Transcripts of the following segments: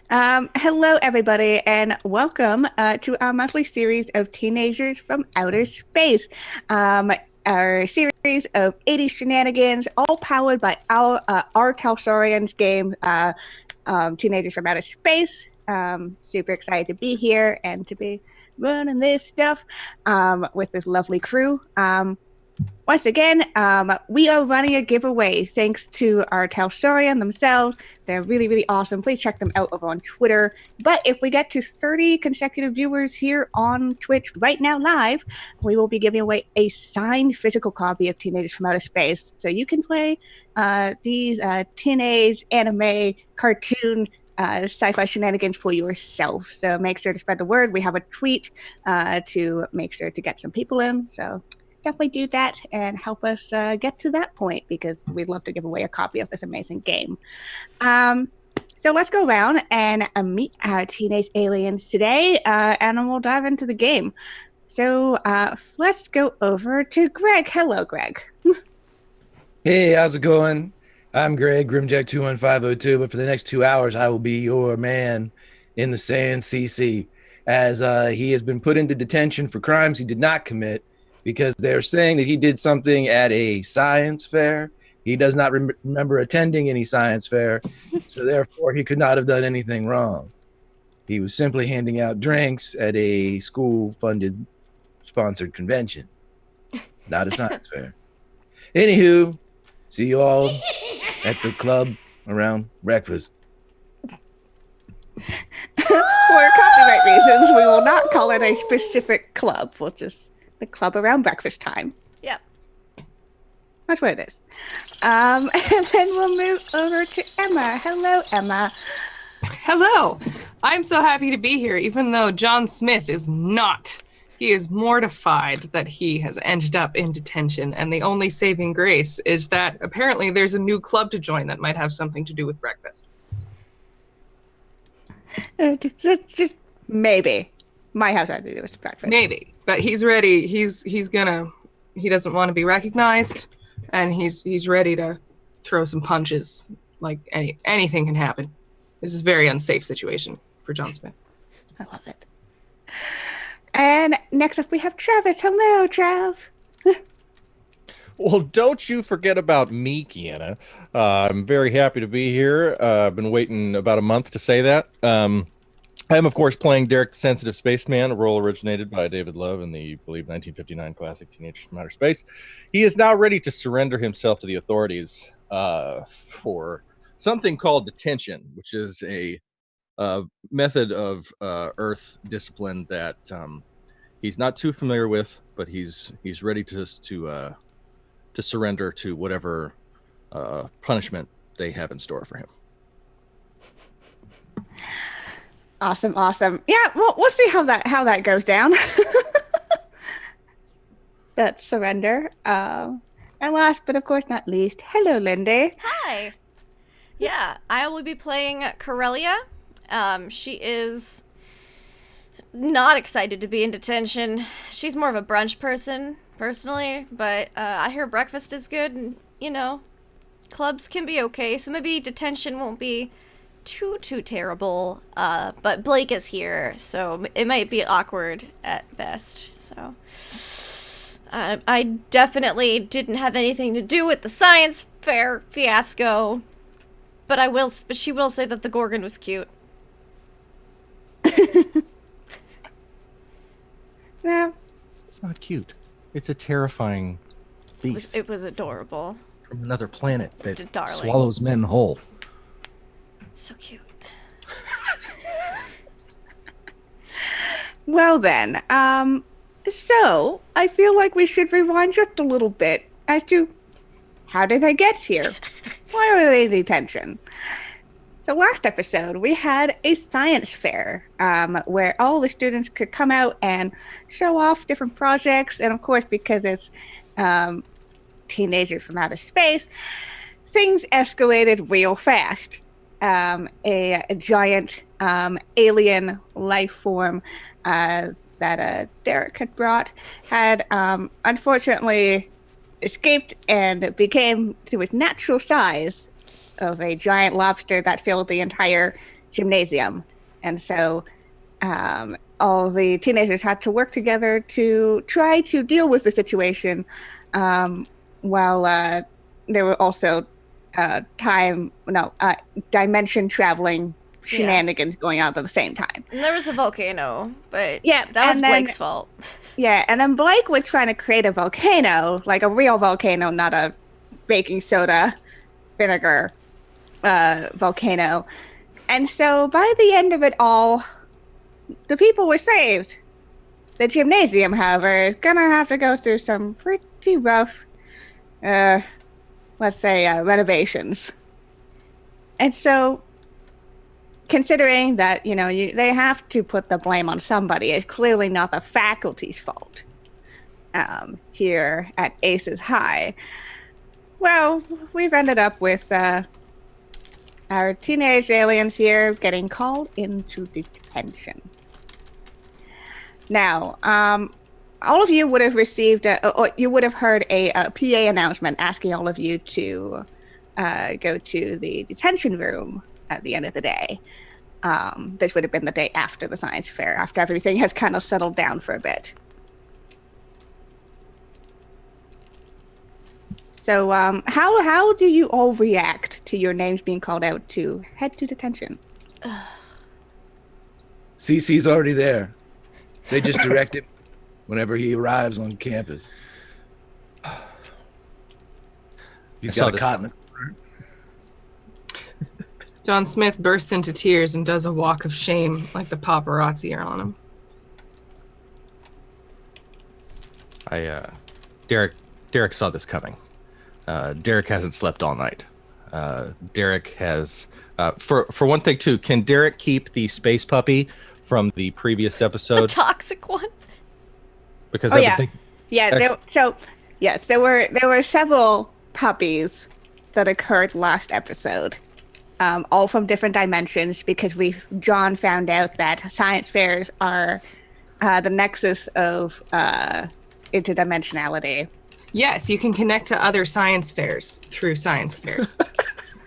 Hello, everybody, and welcome to our monthly series of Teenagers from Outer Space. Our series of 80s shenanigans, all powered by our Talsorian's game, Teenagers from Outer Space. Super excited to be here and to be running this stuff with this lovely crew. Once again, we are running a giveaway thanks to our Talsorian themselves. They're really, really awesome. Please check them out over on Twitter. But if we get to 30 consecutive viewers here on Twitch right now live, we will be giving away a signed physical copy of Teenagers from Outer Space. So you can play these teenage anime cartoon sci-fi shenanigans for yourself. So make sure to spread the word. We have a tweet to make sure to get some people in. So definitely do that and help us get to that point, because we'd love to give away a copy of this amazing game. So let's go around and meet our teenage aliens today, and then we'll dive into the game. So let's go over to Greg. Hello, Greg. Hey, how's it going? I'm Greg, Grimjack21502, but for the next 2 hours, I will be your man in the Sand CC, as he has been put into detention for crimes he did not commit, because they're saying that he did something at a science fair. He does not remember attending any science fair, so therefore he could not have done anything wrong. He was simply handing out drinks at a school-funded, sponsored convention, not a science fair. Anywho, see you all at the club around breakfast. For copyright reasons, we will not call it a specific club. We'll just the club around breakfast time. Yep. That's what it is. And then we'll move over to Emma. Hello, Emma. Hello. I'm so happy to be here, even though John Smith is not. He is mortified that he has ended up in detention, and the only saving grace is that apparently there's a new club to join that might have something to do with breakfast. Just maybe. Might have something to do with breakfast. Maybe. But he's ready. He doesn't want to be recognized, and he's ready to throw some punches. Like anything can happen. This is a very unsafe situation for John Smith. I love it. And next up we have Travis. Hello, Trav. Well, don't you forget about me, Kiana. I'm very happy to be here. I've been waiting about a month to say that. I am, of course, playing Derek the Sensitive Spaceman, a role originated by David Love in the, I believe, 1959 classic Teenagers from Outer Space. He is now ready to surrender himself to the authorities for something called detention, which is a method of Earth discipline that he's not too familiar with, but he's ready to surrender to whatever punishment they have in store for him. Awesome. Yeah, well, we'll see how that goes down. That surrender. And last but of course not least, hello, Lindy. Hi. Yeah, I will be playing Corellia. She is not excited to be in detention. She's more of a brunch person, personally, but I hear breakfast is good, and, clubs can be okay, so maybe detention won't be too terrible, but Blake is here, so it might be awkward at best. So I definitely didn't have anything to do with the science fair fiasco, but she will say that the Gorgon was cute. No, It's not cute. It's a terrifying beast. It was adorable. From another planet that Darling. swallows men whole. So cute. well then, so I feel like we should rewind just a little bit as to how did they get here? Why are they in detention? So last episode, we had a science fair where all the students could come out and show off different projects. And of course, because it's teenagers from outer space, things escalated real fast. A giant alien life form that Derek had brought had unfortunately escaped and became to its natural size of a giant lobster that filled the entire gymnasium. And so all the teenagers had to work together to try to deal with the situation while there were also dimension traveling shenanigans going on at the same time. And there was a volcano, but Yeah, that was and then- Blake's fault. Yeah, and then Blake was trying to create a volcano, like a real volcano, not a baking soda vinegar volcano. And so by the end of it all, the people were saved. The gymnasium, however, is gonna have to go through some pretty rough, let's say, renovations. And so, considering that, they have to put the blame on somebody, it's clearly not the faculty's fault here at Aces High. Well, we've ended up with our teenage aliens here getting called into detention. Now, all of you would have received, or you would have heard a PA announcement asking all of you to go to the detention room at the end of the day. This would have been the day after the science fair, after everything has kind of settled down for a bit. So, how do you all react to your names being called out to head to detention? CC's already there. They just direct him whenever he arrives on campus. He's got a cot in the corner. John Smith bursts into tears and does a walk of shame like the paparazzi are on him. Derek saw this coming. Derek hasn't slept all night. Derek has, for one thing too, can Derek keep the space puppy from the previous episode? The toxic one? Because Oh, I yeah. would think Yeah, there were several puppies that occurred last episode, all from different dimensions, because John found out that science fairs are the nexus of interdimensionality. Yes, you can connect to other science fairs through science fairs.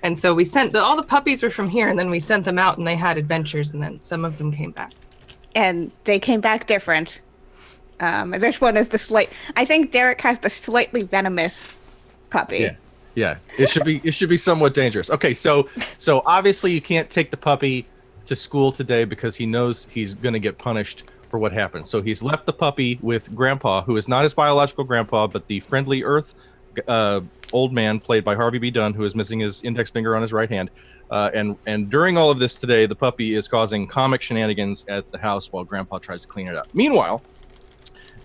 And so we sent all the puppies were from here, and then we sent them out, and they had adventures, and then some of them came back. And they came back different. This one is I think Derek has the slightly venomous puppy. Yeah. It should be somewhat dangerous. Okay, so obviously you can't take the puppy to school today because he knows he's going to get punished for what happened. So he's left the puppy with Grandpa, who is not his biological grandpa, but the friendly Earth old man played by Harvey B. Dunn, who is missing his index finger on his right hand. And during all of this today, the puppy is causing comic shenanigans at the house while Grandpa tries to clean it up. Meanwhile,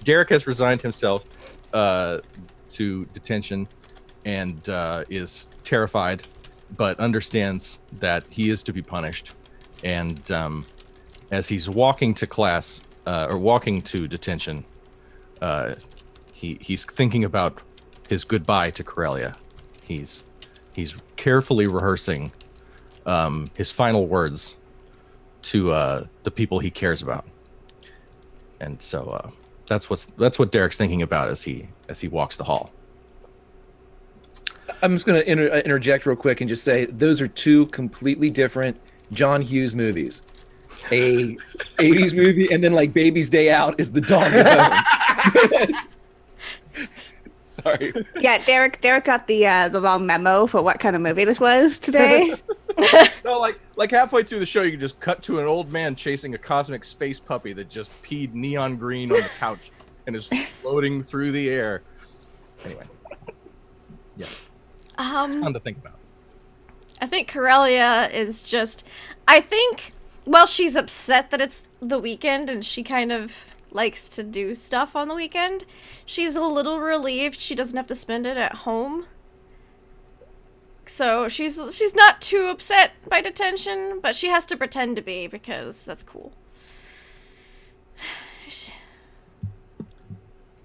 Derek has resigned himself to detention and is terrified, but understands that he is to be punished. And as he's walking to class, or walking to detention, he's thinking about his goodbye to Corellia. He's carefully rehearsing his final words to the people he cares about. And so that's what Derek's thinking about as he walks the hall. I'm just going to interject real quick and just say those are two completely different John Hughes movies. A 80s movie, and then like Baby's Day Out is the Dawn of Home. Sorry. Yeah, Derek got the wrong memo for what kind of movie this was today. No, like halfway through the show, you can just cut to an old man chasing a cosmic space puppy that just peed neon green on the couch and is floating through the air. Anyway, yeah, it's fun to think about. I think Corellia is just, well, she's upset that it's the weekend and she kind of likes to do stuff on the weekend. She's a little relieved she doesn't have to spend it at home. So she's not too upset by detention, but she has to pretend to be because that's cool.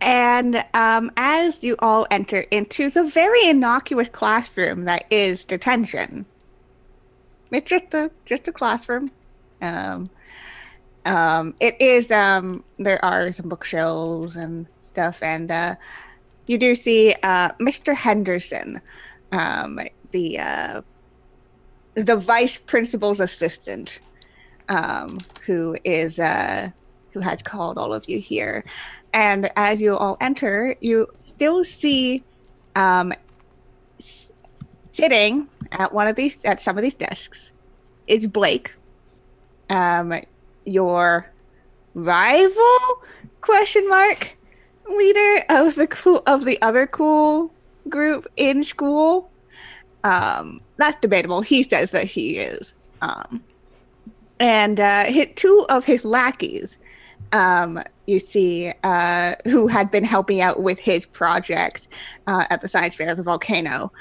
And as you all enter into the very innocuous classroom that is detention, it's just a classroom. It is there are some bookshelves and stuff, and you do see Mr. Henderson, the vice principal's assistant, who has called all of you here. And as you all enter, you still see sitting at some of these desks is Blake, your rival leader of the other cool group in school. That's debatable. He says that he is. And two of his lackeys, you see, who had been helping out with his project at the science fair of the volcano.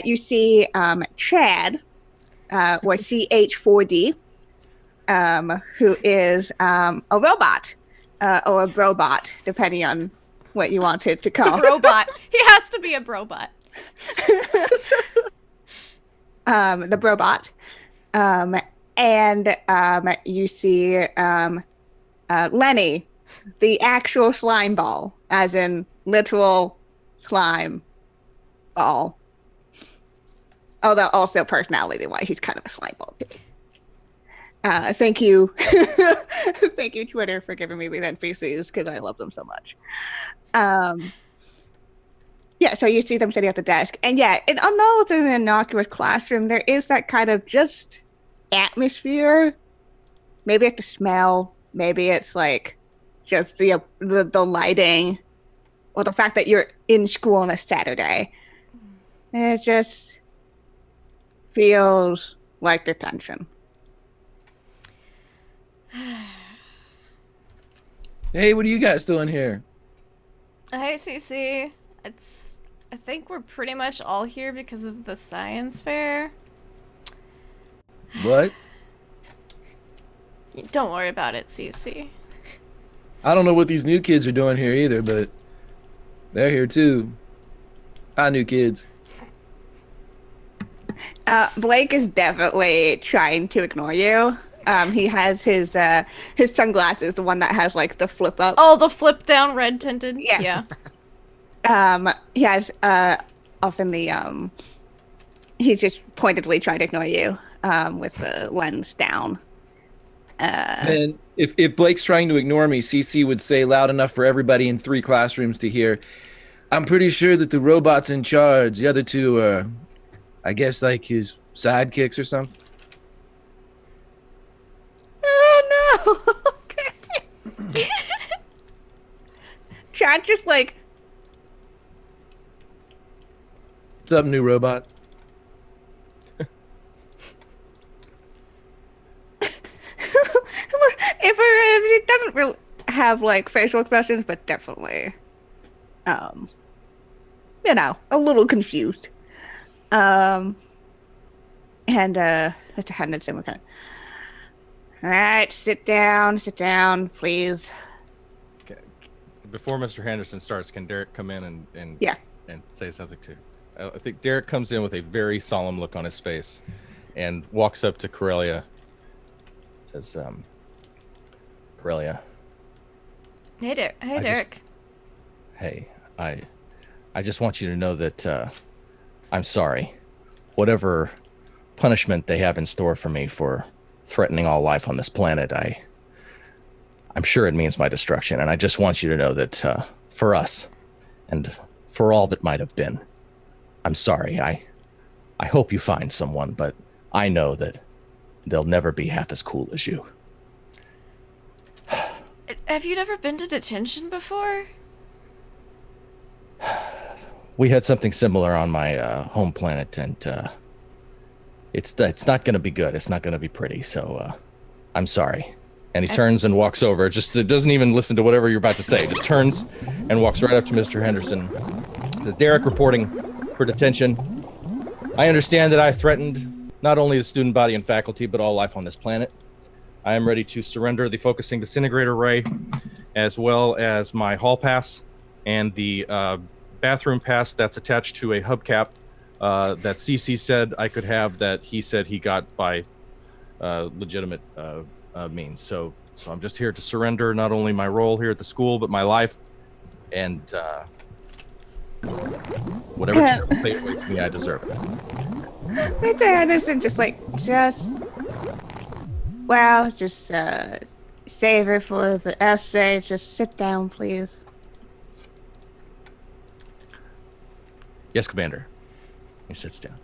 You see Chad, or CH4D, who is a robot, or a brobot, depending on what you wanted to call. Robot. He has to be a brobot. The brobot. And you see Lenny, the actual slime ball, as in literal slime ball. Although also personality-wise, he's kind of a slime ball too. Thank you. Thank you, Twitter, for giving me these NPCs, because I love them so much. Yeah, so you see them sitting at the desk. And yeah, although it's an innocuous classroom, there is that kind of just atmosphere. Maybe it's the smell. Maybe it's like just the lighting, or the fact that you're in school on a Saturday. It just feels like detention. Hey, what are you guys doing here? Hey, CC. I think we're pretty much all here because of the science fair. What? Don't worry about it, CC. I don't know what these new kids are doing here either, but they're here too. Hi, new kids. Blake is definitely trying to ignore you. He has his sunglasses, the one that has like the flip up. Oh, the flip down red tinted. Yeah. He has often the he's just pointedly trying to ignore you with the lens down. And if Blake's trying to ignore me, CC would say loud enough for everybody in 3 classrooms to hear, I'm pretty sure that the robot's in charge. The other 2 are, I guess, like his sidekicks or something. Oh no! Okay. Chad just like, What's up, new robot? if it doesn't really have like facial expressions, but definitely, a little confused. And Mr. Henderson, okay. All right, sit down, please. Okay. Before Mr. Henderson starts, can Derek come in and say something too? I think Derek comes in with a very solemn look on his face and walks up to Corellia. Says, Corellia. Hey, Derek. Hey, I just want you to know that I'm sorry. Whatever punishment they have in store for me for threatening all life on this planet, I'm sure it means my destruction, and I just want you to know that for us and for all that might have been, I'm sorry. I hope you find someone, but I know that they'll never be half as cool as you. Have you never been to detention before? We had something similar on my home planet, and it's not going to be good. It's not going to be pretty, so I'm sorry. And he turns and walks over. Just doesn't even listen to whatever you're about to say. Just turns and walks right up to Mr. Henderson. Says, Derek reporting for detention. I understand that I threatened not only the student body and faculty, but all life on this planet. I am ready to surrender the focusing disintegrator ray, as well as my hall pass and the bathroom pass that's attached to a hubcap that CC said I could have, that he said he got by legitimate means. So I'm just here to surrender not only my role here at the school, but my life, and whatever terrible fate awaits me, I deserve it. Mr. Henderson just Well, just save it for the essay. Just sit down, please. Yes, Commander. He sits down.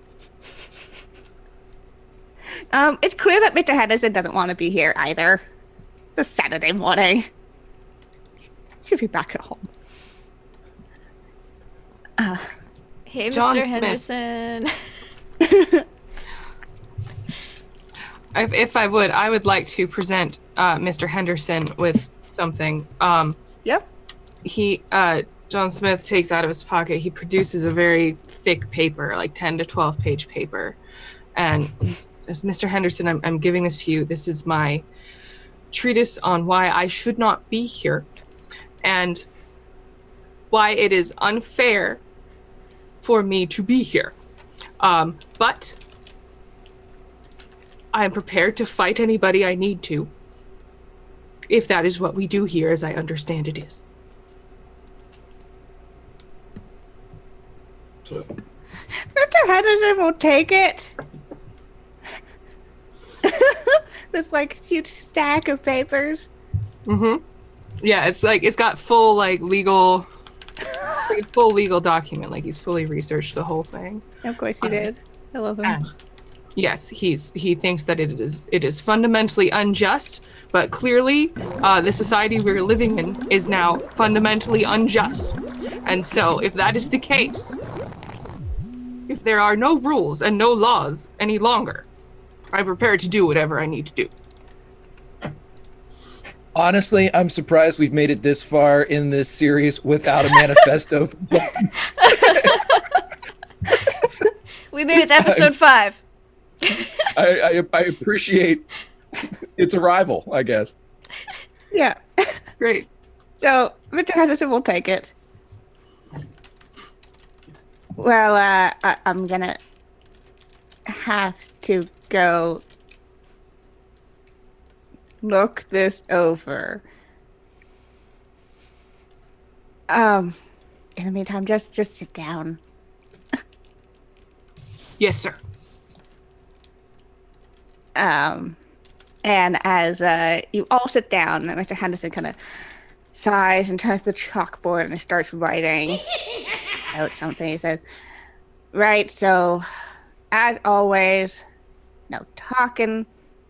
It's clear that Mr. Henderson doesn't want to be here either. It's a Saturday morning. Should be back at home. Hey, John Mr. Smith. Henderson. If I would like to present Mr. Henderson with something. Yep. John Smith takes out of his pocket, he produces a very thick paper, like 10 to 12 page paper. And he says, Mr. Henderson, I'm giving this to you. This is my treatise on why I should not be here and why it is unfair for me to be here. But I am prepared to fight anybody I need to, if that is what we do here, as I understand it is. Mr. Henderson will take it. This like huge stack of papers. Mm-hmm. Yeah, it's like it's got full like legal, full legal document. Like he's fully researched the whole thing. Of course he did. I love him. And yes, he thinks that it is fundamentally unjust, but clearly, the society we're living in is now fundamentally unjust. And so, if that is the case, if there are no rules and no laws any longer, I'm prepared to do whatever I need to do. Honestly, I'm surprised we've made it this far in this series without a manifesto. We made it to episode 5. I appreciate its arrival, I guess. Yeah. Great. So Mr. Henderson will take it. Well, I'm gonna have to go look this over. In the meantime, just sit down. Yes, sir. And as you all sit down, Mr. Henderson kind of sighs and turns to the chalkboard and starts writing out something. He says, right, so as always, no talking,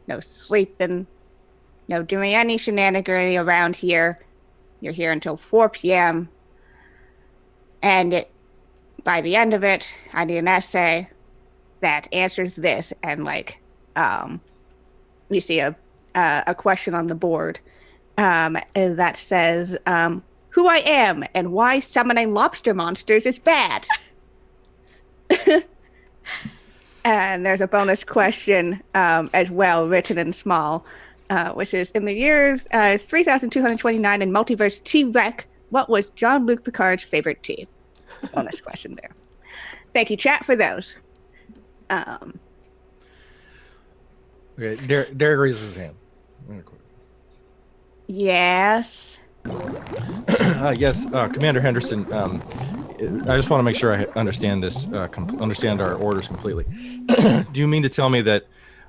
no sleeping, no doing any shenaniganery around here. You're here until 4 p.m. And by the end of it, I need an essay that answers this. And we see a question on the board that says, who I am and why summoning lobster monsters is bad. And there's a bonus question as well, written in small, which is, in the years 3229 in Multiverse T-Rec, what was Jean-Luc Picard's favorite tea? Bonus question there. Thank you, chat, for those. Okay, Derek raises his hand. Yes. Yes, Commander Henderson. I just want to make sure I understand this. Understand our orders completely. Do you mean to tell me that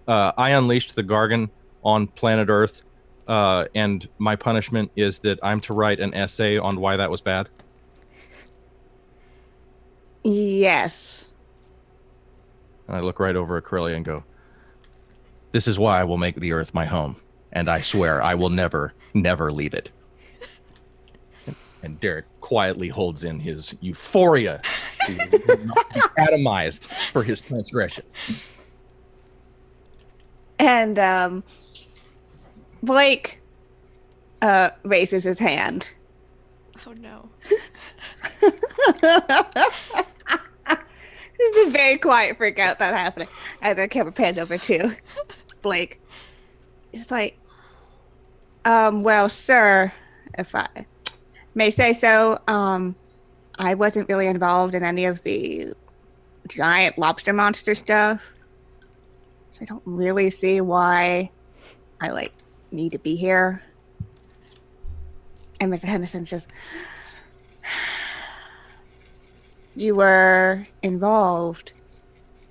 I unleashed the Gargan on planet Earth, and my punishment is that I'm to write an essay on why that was bad? Yes. And I look right over at Corellia and go, "This is why I will make the Earth my home, and I swear I will never, never leave it." And Derek quietly holds in his euphoria to not be atomized for his transgressions. And Blake raises his hand. Oh no. This is a very quiet freak out that's happening. As our camera pans over to Blake. It's like, well, sir, if I may say so, I wasn't really involved in any of the giant lobster monster stuff. So I don't really see why I, need to be here. And Mr. Henderson says, you were involved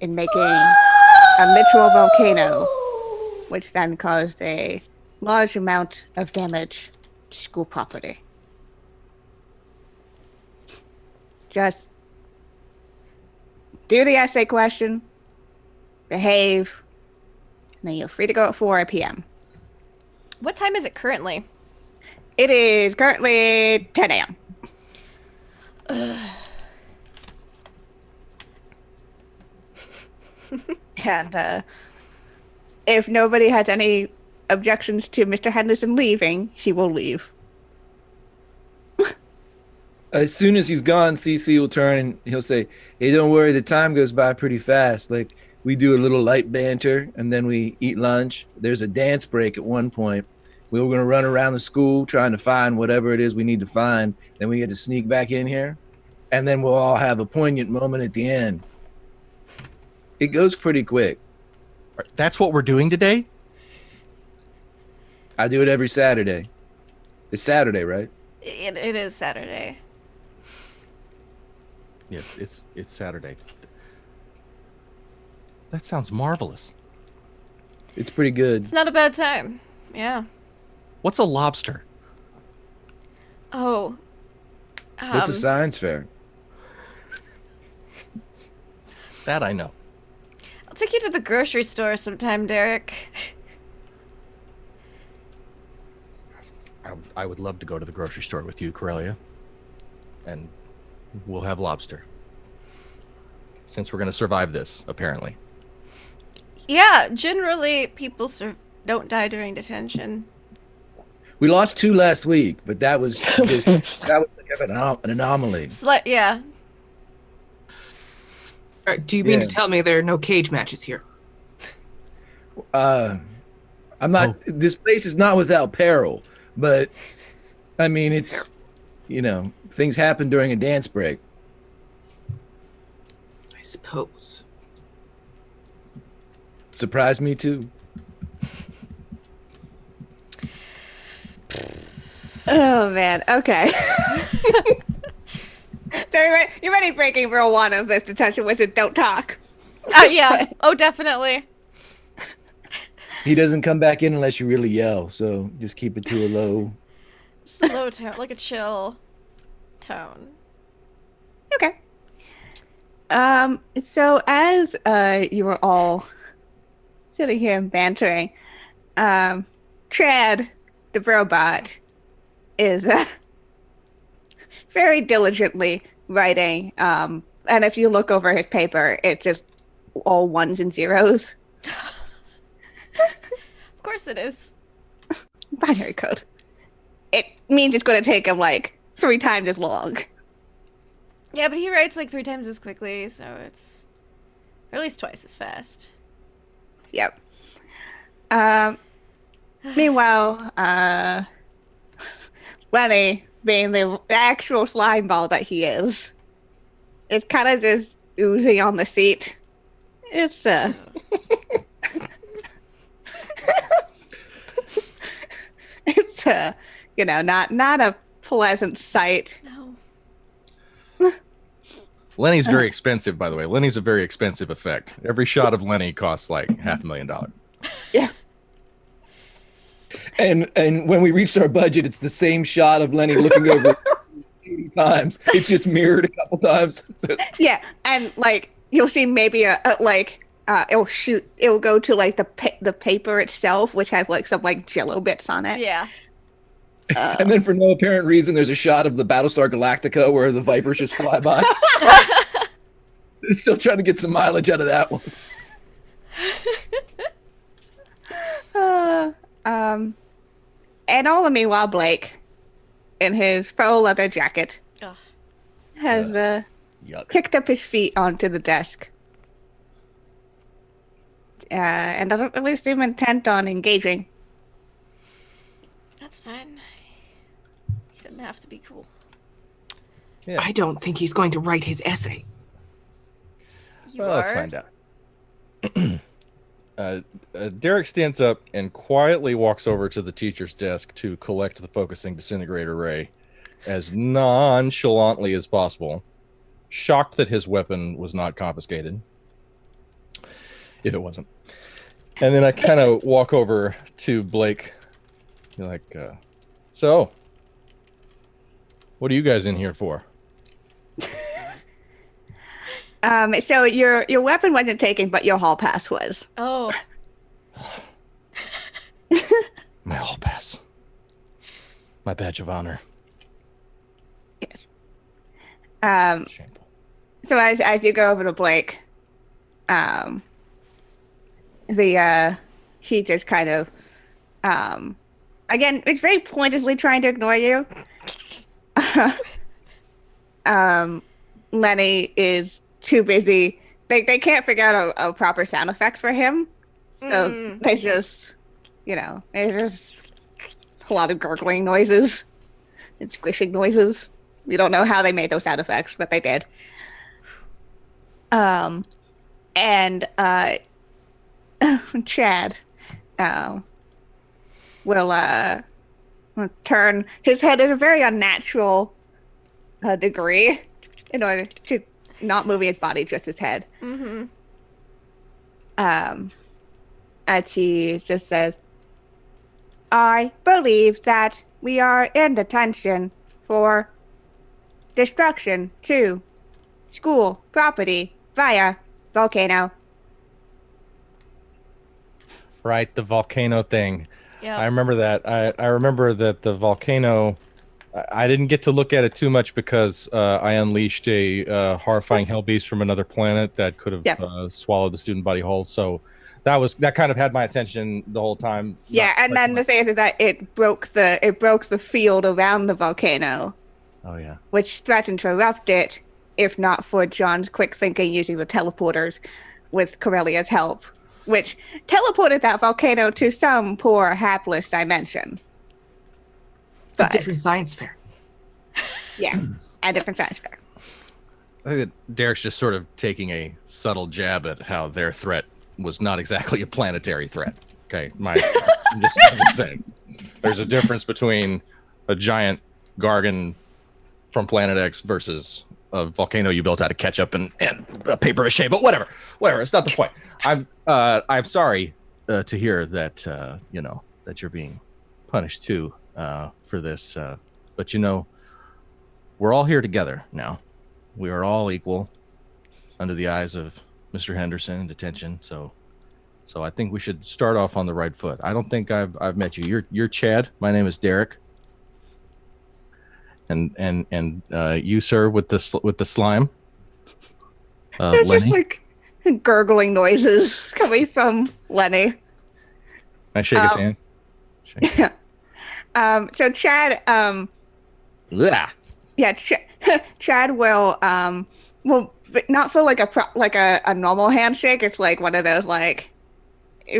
in making a literal volcano which then caused a large amount of damage to school property. Just do the essay question, behave, and then you're free to go at 4 p.m. What time is it currently? It is currently 10 a.m. And if nobody has any objections to Mr. Henderson leaving, she will leave. As soon as he's gone, CC will turn and he'll say, "Hey, don't worry, the time goes by pretty fast. Like, we do a little light banter, and then we eat lunch. There's a dance break at one point. We were going to run around the school trying to find whatever it is we need to find. Then we get to sneak back in here, and then we'll all have a poignant moment at the end. It goes pretty quick. That's what we're doing today? I do it every Saturday. It's Saturday, right? It is Saturday. Yes, it's Saturday. That sounds marvelous. It's pretty good. It's not a bad time. Yeah. What's a lobster? Oh. What's a science fair? That I know. I'll take you to the grocery store sometime, Derek. I would love to go to the grocery store with you, Corellia. And we'll have lobster. Since we're going to survive this, apparently. Yeah, generally people don't die during detention. We lost 2 last week, but that was just that was like an anomaly. Yeah. Do you mean to tell me there are no cage matches here? I'm not. Oh. This place is not without peril, but I mean, it's things happen during a dance break. I suppose. Surprised me too. Oh, man. Okay. So you're ready breaking rule 1 of this detention, which is don't talk. Yeah. Oh, definitely. He doesn't come back in unless you really yell, so just keep it to a low. Slow tone, like a chill tone. Okay. So as you were all sitting here and bantering, Chad, the robot, is very diligently writing. And if you look over his paper, it's just all 1s and 0s. Of course it is. Binary code. It means it's going to take him like 3 times as long. Yeah, but he writes like 3 times as quickly, so it's or at least twice as fast. Yep. Meanwhile, Lenny, being the actual slime ball that he is kind of just oozing on the seat. It's it's not a pleasant sight. No. Lenny's very expensive, by the way. Lenny's a very expensive effect. Every shot of Lenny costs like $500,000. Yeah. And when we reached our budget, it's the same shot of Lenny looking over 80 times. It's just mirrored a couple times. Yeah, and like you'll see maybe it'll go to like the paper itself, which has like some like Jello bits on it. Yeah. And then for no apparent reason, there's a shot of the Battlestar Galactica where the Vipers just fly by. They're still trying to get some mileage out of that one. And all the meanwhile, Blake, in his faux leather jacket, Ugh. has Yuck. picked up his feet onto the desk. And doesn't really seem intent on engaging. That's fine. He doesn't have to be cool. Yeah. I don't think he's going to write his essay. You Well, are. let's find out. Derek stands up and quietly walks over to the teacher's desk to collect the focusing disintegrator ray as nonchalantly as possible, shocked that his weapon was not confiscated. If it wasn't. And then I kind of walk over to Blake. You're like, so, what are you guys in here for? So your weapon wasn't taken, but your hall pass was. Oh. My hall pass. My badge of honor. Yes. Shameful. So as you go over to Blake, he just kind of, again, it's very pointedly trying to ignore you. Lenny is too busy. They can't figure out a proper sound effect for him, so they just, it's just a lot of gurgling noises and squishing noises. We don't know how they made those sound effects, but they did. And Chad will turn his head at a very unnatural degree in order to not moving his body, just his head. Mm-hmm. As he just says, I believe that we are in detention for destruction to school property via volcano. Right, the volcano thing. Yeah. I remember that. I remember that the volcano. I didn't get to look at it too much because I unleashed a horrifying hell beast from another planet that could have swallowed the student body whole. So that kind of had my attention the whole time. Yeah, and then the thing is that it broke the field around the volcano. Oh yeah. Which threatened to erupt it, if not for John's quick thinking using the teleporters with Corellia's help, which teleported that volcano to some poor hapless dimension. A different science fair. Yeah, a different science fair. I think that Derek's just sort of taking a subtle jab at how their threat was not exactly a planetary threat. Okay, I'm just saying. There's a difference between a giant Gargan from Planet X versus a volcano you built out of ketchup and paper mache. But whatever. It's not the point. I'm sorry to hear that that you're being punished too for this. But we're all here together now. We are all equal under the eyes of Mr. Henderson in detention. So I think we should start off on the right foot. I don't think I've met you. You're Chad. My name is Derek. And you, sir, with the slime. They're Lenny. just like gurgling noises coming from Lenny. I shake his hand. So Chad, Yeah. Chad will not feel like a normal handshake. It's like one of those like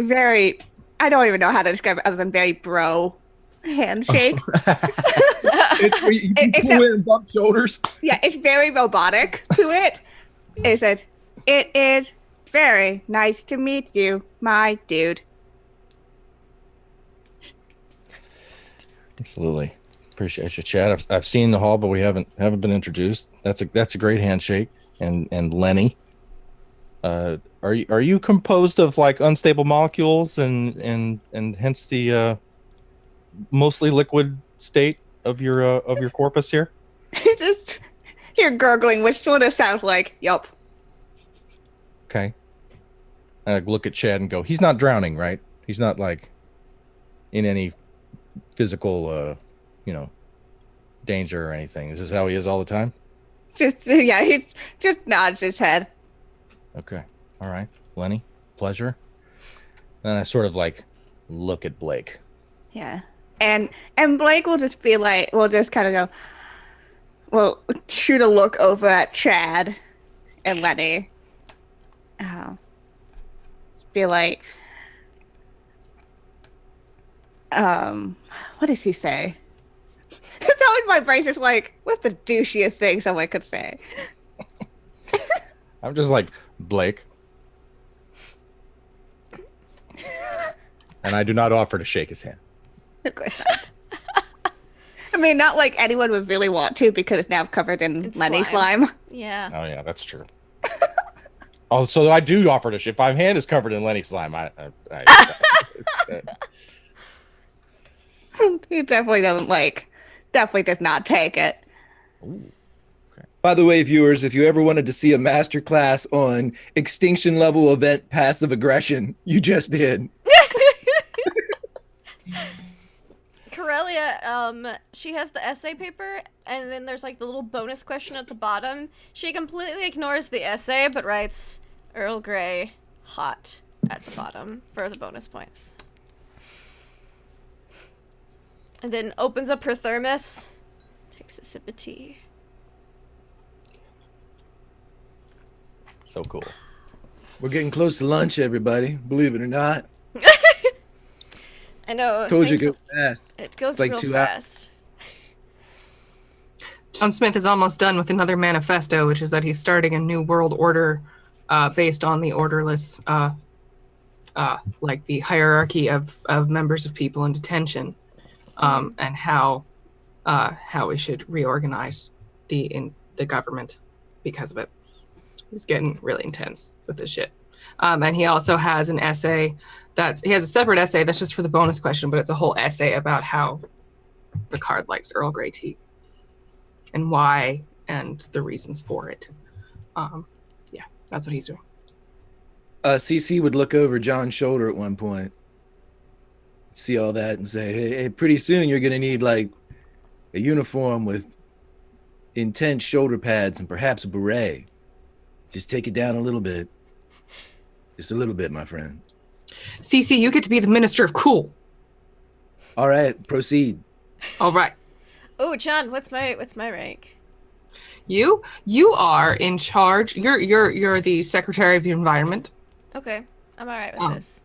very, I don't even know how to describe it other than very bro handshake. It's where you pull in and bump shoulders. Yeah, it's very robotic to it. It is very nice to meet you, my dude. Absolutely. Appreciate you, Chad. I've seen the hall, but we haven't been introduced. That's a great handshake. And Lenny, are you composed of like unstable molecules and hence the mostly liquid state of your corpus here? Just you're gurgling, which sort of sounds like yup. Okay. I look at Chad and go, he's not drowning, right? He's not like in any physical danger or anything. Is this how he is all the time? He just nods his head. Okay. All right. Lenny, pleasure. Then I sort of like look at Blake. Yeah. And Blake will just be like, will just kind of go, well, shoot a look over at Chad and Lenny. Be like, what does he say? It's always my brain's just like, what's the douchiest thing someone could say? I'm just like, Blake. And I do not offer to shake his hand. Of course not. I mean, not like anyone would really want to because it's now covered in It's Lenny slime. Yeah. Oh yeah, that's true. Oh, so I do offer to ship. If my hand is covered in Lenny slime, He definitely definitely does not take it. By the way, viewers, if you ever wanted to see a master class on extinction level event passive aggression, you just did. Corellia, she has the essay paper, and then there's like the little bonus question at the bottom. She completely ignores the essay, but writes Earl Grey hot at the bottom for the bonus points. And then opens up her thermos, takes a sip of tea. So cool. We're getting close to lunch, everybody. Believe it or not. I know. Told you it goes fast. It goes It's like real 2 hours. fast. John Smith is almost done with another manifesto, which is that he's starting a new world order based on the orderless, like the hierarchy of members of people in detention, and how we should reorganize the government because of it. He's getting really intense with this shit. And he also has an essay he has a separate essay that's just for the bonus question, but it's a whole essay about how the card likes Earl Grey tea and why and the reasons for it. Yeah, that's what he's doing. CC would look over John's shoulder at one point, see all that, and say, hey, pretty soon you're going to need like a uniform with intense shoulder pads and perhaps a beret. Just take it down a little bit. Just a little bit, my friend. CC, you get to be the Minister of Cool. All right, proceed. All right. Oh, John, what's my rank? You are in charge. You're the Secretary of the Environment. Okay, I'm all right with this.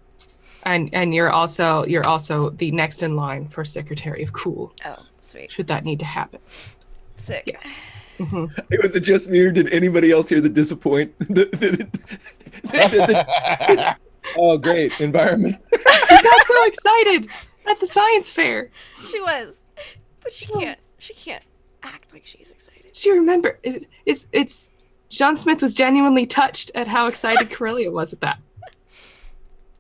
And you're also the next in line for Secretary of Cool. Oh, sweet. Should that need to happen. Sick. Yes. Mm-hmm. Was it just me, or did anybody else hear the disappoint? Oh, great. Environment. She got so excited at the science fair. She was, but she can't act like she's excited. She remembered. It's John Smith was genuinely touched at how excited Corellia was at that.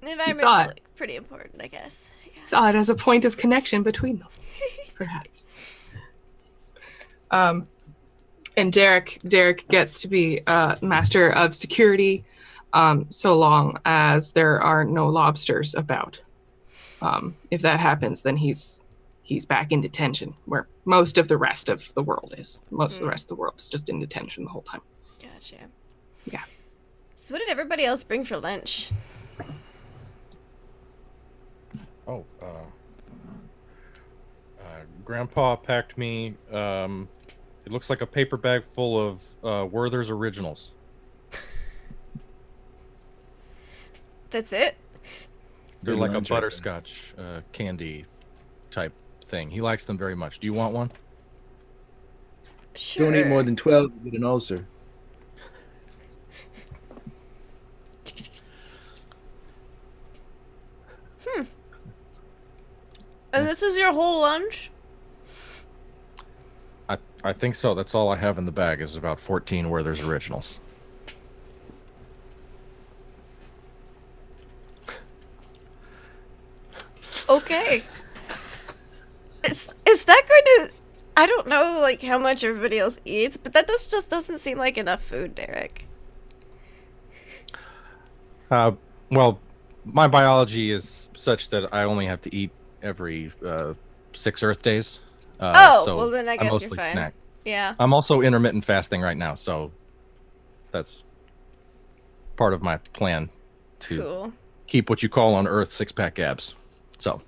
The environment's saw it. like pretty important, I guess. Yeah. Saw it as a point of connection between them, perhaps. And Derek gets to be master of security, so long as there are no lobsters about. If that happens, then he's back in detention, where most of the rest of the world is. Most of the rest of the world is just in detention the whole time. Gotcha. Yeah. So what did everybody else bring for lunch? Oh, Grandpa packed me. It looks like a paper bag full of Werther's Originals. That's it? They're Good like a lunch right butterscotch candy type thing. He likes them very much. Do you want one? Sure. Don't eat more than 12 to get an ulcer. And this is your whole lunch? I think so. That's all I have in the bag is about 14 Werther's Originals. Okay. Is that going to... I don't know, like, how much everybody else eats, but that just doesn't seem like enough food, Derek. Well, my biology is such that I only have to eat every 6 Earth days. So well then I guess mostly you're fine. snack. Yeah. I'm also intermittent fasting right now, so that's part of my plan to Cool. keep what you call on Earth 6-pack abs. So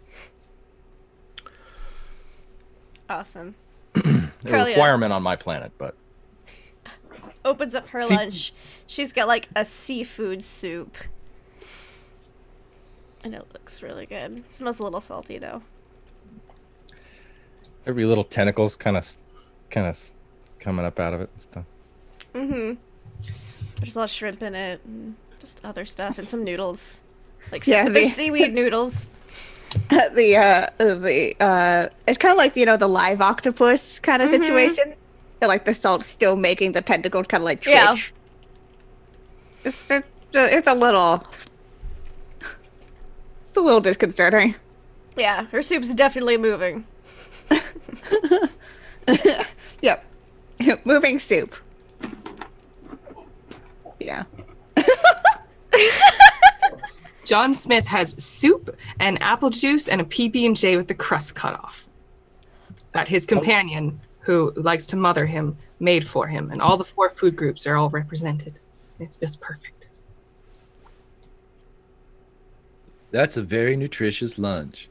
Awesome. a Carlia requirement on my planet, but opens up her lunch. She's got like a seafood soup. And it looks really good. It smells a little salty though. every little tentacle's kind of coming up out of it and stuff. Mm-hmm. There's a lot of shrimp in it, and just other stuff, and some noodles. Like Yeah, seaweed noodles. It's kind of like, the live octopus kind of situation. Like the salt's still making the tentacles kind of like twitch. Yeah. it's a little disconcerting. Yeah, her soup's definitely moving. Yep. Moving soup. Yeah. John Smith has soup and apple juice and a PB&J with the crust cut off. That his companion, who likes to mother him, made for him. And all the 4 food groups are all represented. It's just perfect. That's a very nutritious lunch.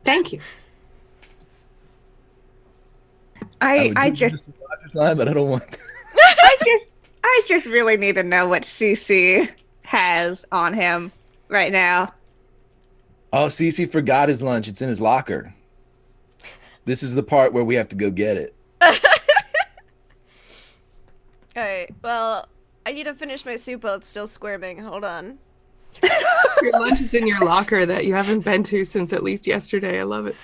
Thank you. I would do just Mr. Rogers line, but I don't want to. I just really need to know what CC has on him right now. Oh, Cece forgot his lunch. It's in his locker. This is the part where we have to go get it. Alright, well, I need to finish my soup while it's still squirming. Hold on. Your lunch is in your locker that you haven't been to since at least yesterday. I love it.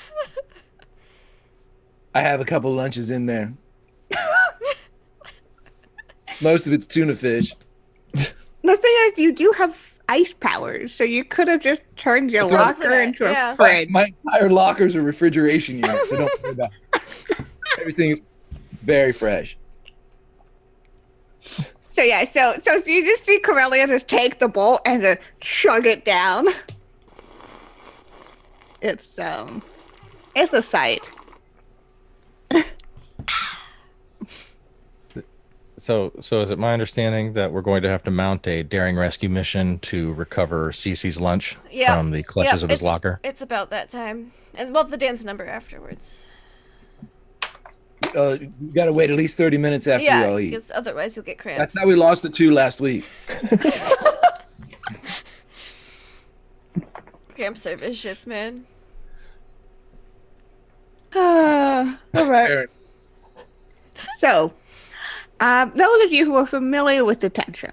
I have a couple lunches in there. Most of it's tuna fish. The thing is, you do have ice powers, so you could have just turned your That's what I'm locker saying, into yeah. a fridge. My entire locker's a refrigeration unit, so don't worry about it. Everything's very fresh. So yeah, so you just see Corellia just take the bowl and just chug it down. It's a sight. So is it my understanding that we're going to have to mount a daring rescue mission to recover Cece's lunch Yeah. from the clutches Yep, of his it's- locker? It's about that time. And we'll have the dance number afterwards. You gotta wait at least 30 minutes after you Yeah, all eat. because otherwise you'll get cramps. That's how we lost the 2 last week. Cramps are vicious, man. All right. Aaron, So, those of you who are familiar with detention,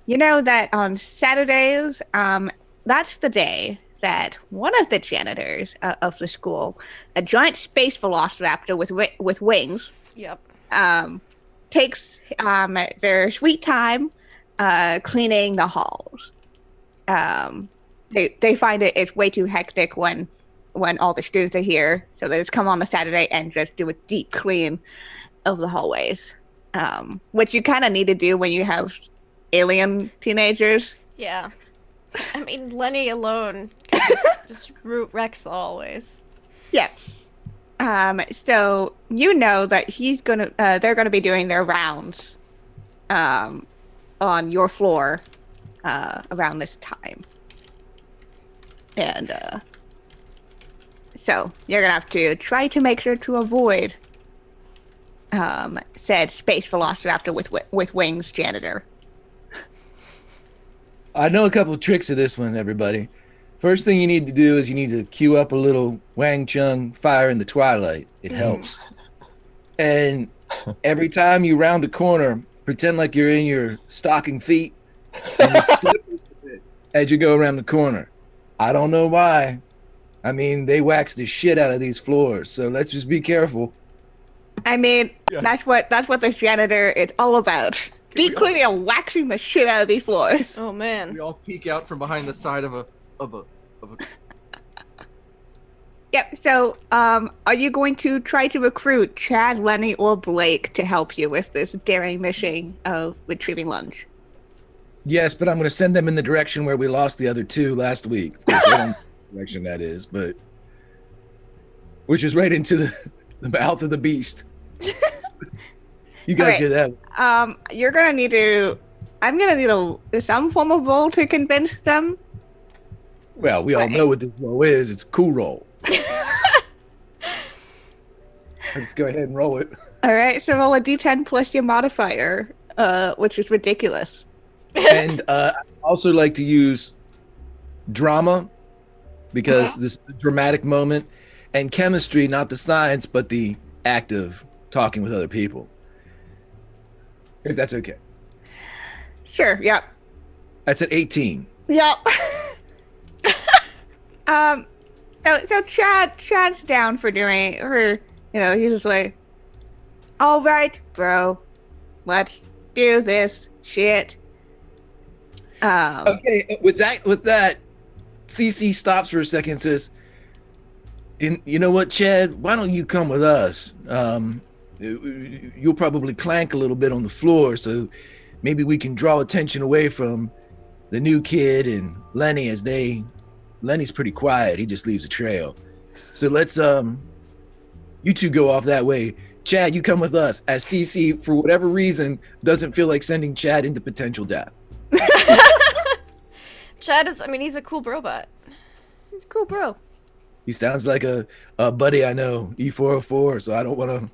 you know that on Saturdays, that's the day that one of the janitors of the school, a giant space velociraptor with wings, Yep. takes their sweet time cleaning the halls. They find it's way too hectic when all the students are here, so they just come on the Saturday and just do a deep clean of the hallways, which you kind of need to do when you have alien teenagers. Yeah. I mean, Lenny alone can just wrecks the hallways. Yeah. So you know that they're gonna be doing their rounds, on your floor, around this time, and so you're gonna have to try to make sure to avoid, said space velociraptor with wings janitor. I know a couple of tricks of this one, everybody. First thing you need to do is you need to cue up a little Wang Chung Fire in the Twilight. It helps. And every time you round a corner, pretend like you're in your stocking feet and you slip a little bit as you go around the corner. I don't know why. I mean, they wax the shit out of these floors, so let's just be careful. I mean, Yeah. that's what this janitor is all about. Deep cleaning and waxing the shit out of these floors. Oh man. We all peek out from behind the side of a Yep. So, are you going to try to recruit Chad, Lenny, or Blake to help you with this daring mission of retrieving lunch? Yes, but I'm going to send them in the direction where we lost the other 2 last week. I don't know what direction that is, but which is right into the mouth of the beast. You guys Alright. hear that? You're gonna need to. I'm gonna need some form of roll to convince them. Well, we all know what this roll is. It's a cool roll. Let's go ahead and roll it. All right. So roll a d10 plus your modifier, which is ridiculous. And I also like to use drama because this is a dramatic moment, and chemistry, not the science, but the act of talking with other people. If that's okay. Sure. Yep. That's at 18. Yep. So Chad's down for doing, he's just like, all right, bro. let's do this shit. Okay, with that, CC stops for a second and says, and you know what, Chad? Why don't you come with us? You'll probably clank a little bit on the floor, so maybe we can draw attention away from the new kid and Lenny Lenny's pretty quiet. He just leaves a trail. So let's you two go off that way. Chad, you come with us, as CC, for whatever reason, doesn't feel like sending Chad into potential death. Chad is, he's a cool robot. He's cool, bro. He sounds like a buddy I know, E404, so I don't want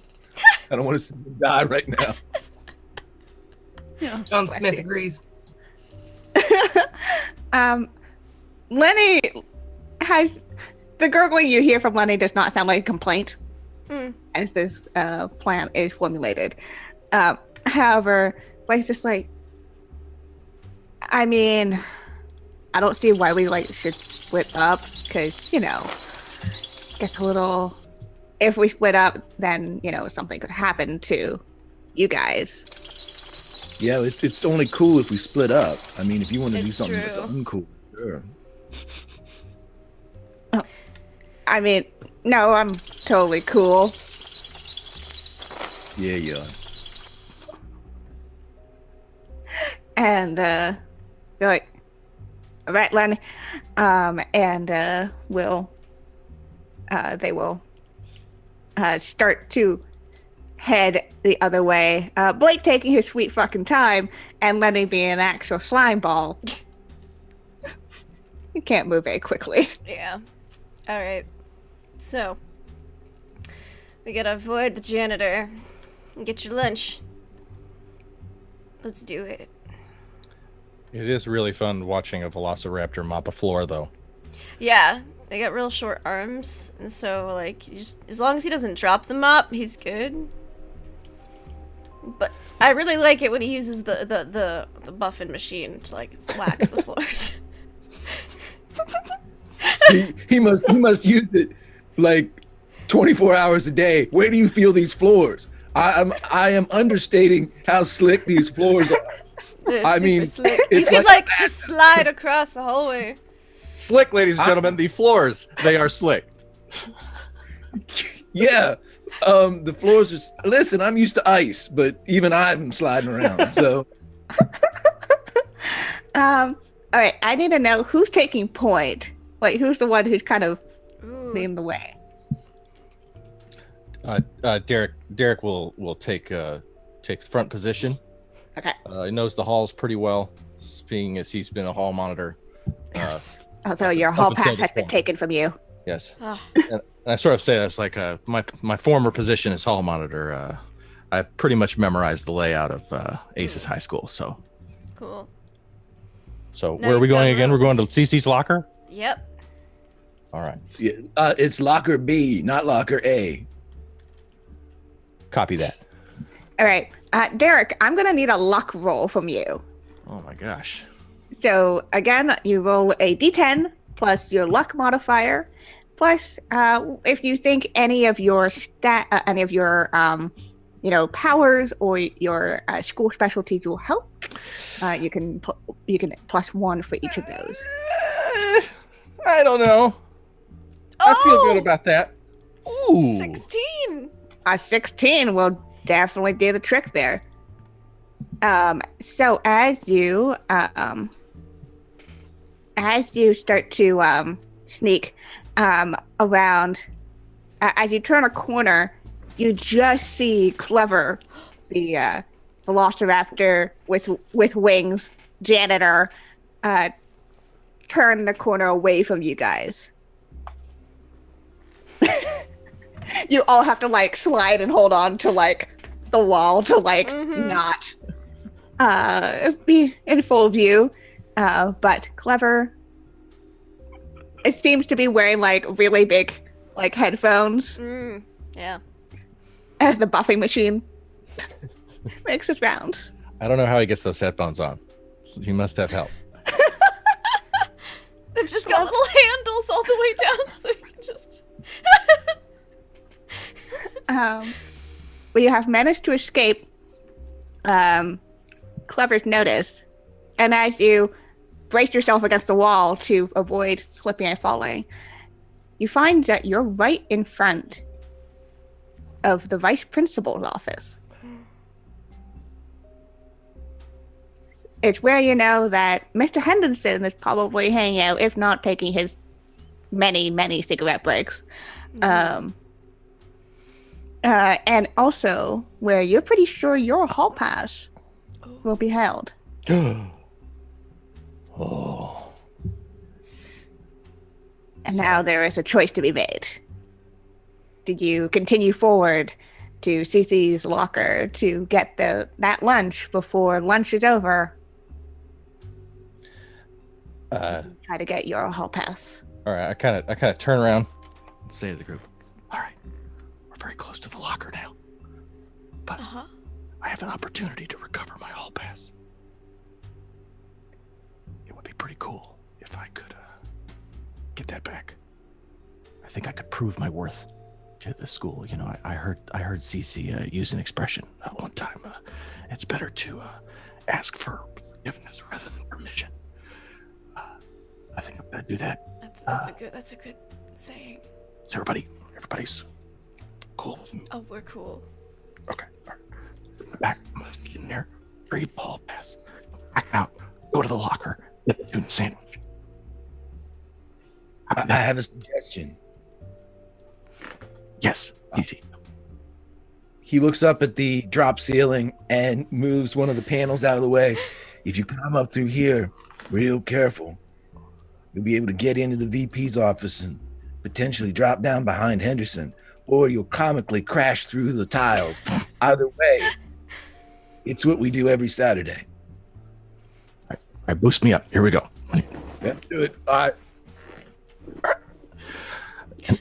to see him die right now. Yeah, John Smith agrees. Lenny has the gurgling you hear from Lenny does not sound like a complaint as this plan is formulated. However, he's just like, I mean, I don't see why we should split up because gets a little. If we split up, then something could happen to you guys. Yeah, it's only cool if we split up. I mean, if you want to do It's something that's true. uncool, sure. I mean, no, I'm totally cool. Yeah, yeah. And you're like, all right, Lenny. And they will start to head the other way. Blake taking his sweet fucking time, and Lenny being an actual slime ball. He can't move very quickly. Yeah. Alright. So, we gotta avoid the janitor and get your lunch. Let's do it. It is really fun watching a velociraptor mop a floor, though. Yeah, they got real short arms, and so, you just, as long as he doesn't drop them up, he's good. But I really like it when he uses the buffing machine to, wax the floors. he must use it 24 hours a day. Where do you feel these floors? I am understating how slick these floors are. They're I super mean, slick. You it's could, like just slide across the hallway. Slick, ladies and gentlemen, the floors, they are slick. Yeah. The floors are. Listen, I'm used to ice, but even I'm sliding around. So. All right, I need to know who's taking point. Who's the one who's kind of leading the way? Derek will take front position. Okay. He knows the halls pretty well, being as he's been a hall monitor. Although your hall until pass this has been point. taken from you. Yes. Ah. And I sort of say that's my former position as hall monitor. I pretty much memorized the layout of Aces High School. So Cool. where Now are we you've got going again? room. We're going to CC's locker. Yep. All right. Yeah, it's locker B, not locker A. Copy that. All right, Derek, I'm gonna need a luck roll from you. Oh my gosh. So again, you roll a d10 plus your luck modifier, plus if you think any of your powers or your school specialties will help, you can +1 for each of those. I don't know. I feel good about that. Ooh. 16! A 16 will definitely do the trick there. So as you start to sneak around, as you turn a corner, you just see Clever, the velociraptor with wings, janitor, turn the corner away from you guys. You all have to slide and hold on to the wall to not be in full view. But Clever, it seems to be wearing really big headphones Yeah. as the buffing machine makes its rounds. I don't know how he gets those headphones on. He must have help. They've just got little handles all the way down, so you can just... But you have managed to escape Clever's notice, and as you brace yourself against the wall to avoid slipping and falling, you find that you're right in front of the vice principal's office. It's where you know that Mr. Henderson is probably hanging out, if not taking his many, many cigarette breaks. And also where you're pretty sure your hall pass will be held. Oh. And now there is a choice to be made. Did you continue forward to Cece's locker to get that lunch before lunch is over? Try to get your hall pass. All right, I kind of turn around and say to the group, "All right, we're very close to the locker now, but I have an opportunity to recover my hall pass. It would be pretty cool if I could get that back. I think I could prove my worth to the school. You know, I heard Cece use an expression one time. It's better to ask for forgiveness rather than permission. I think I'm gonna do that. That's a good saying. Is everybody's cool with me? Oh, we're cool. Okay. All right. Back. I'm gonna get in there. Trade the hall pass. Back out. Go to the locker. Get the tuna sandwich. I have a suggestion. Yes. Easy. He looks up at the drop ceiling and moves one of the panels out of the way. If you come up through here, real careful, you'll be able to get into the VP's office and potentially drop down behind Henderson, or you'll comically crash through the tiles. Either way, it's what we do every Saturday. All right, boost me up. Here we go. Let's do it. All right.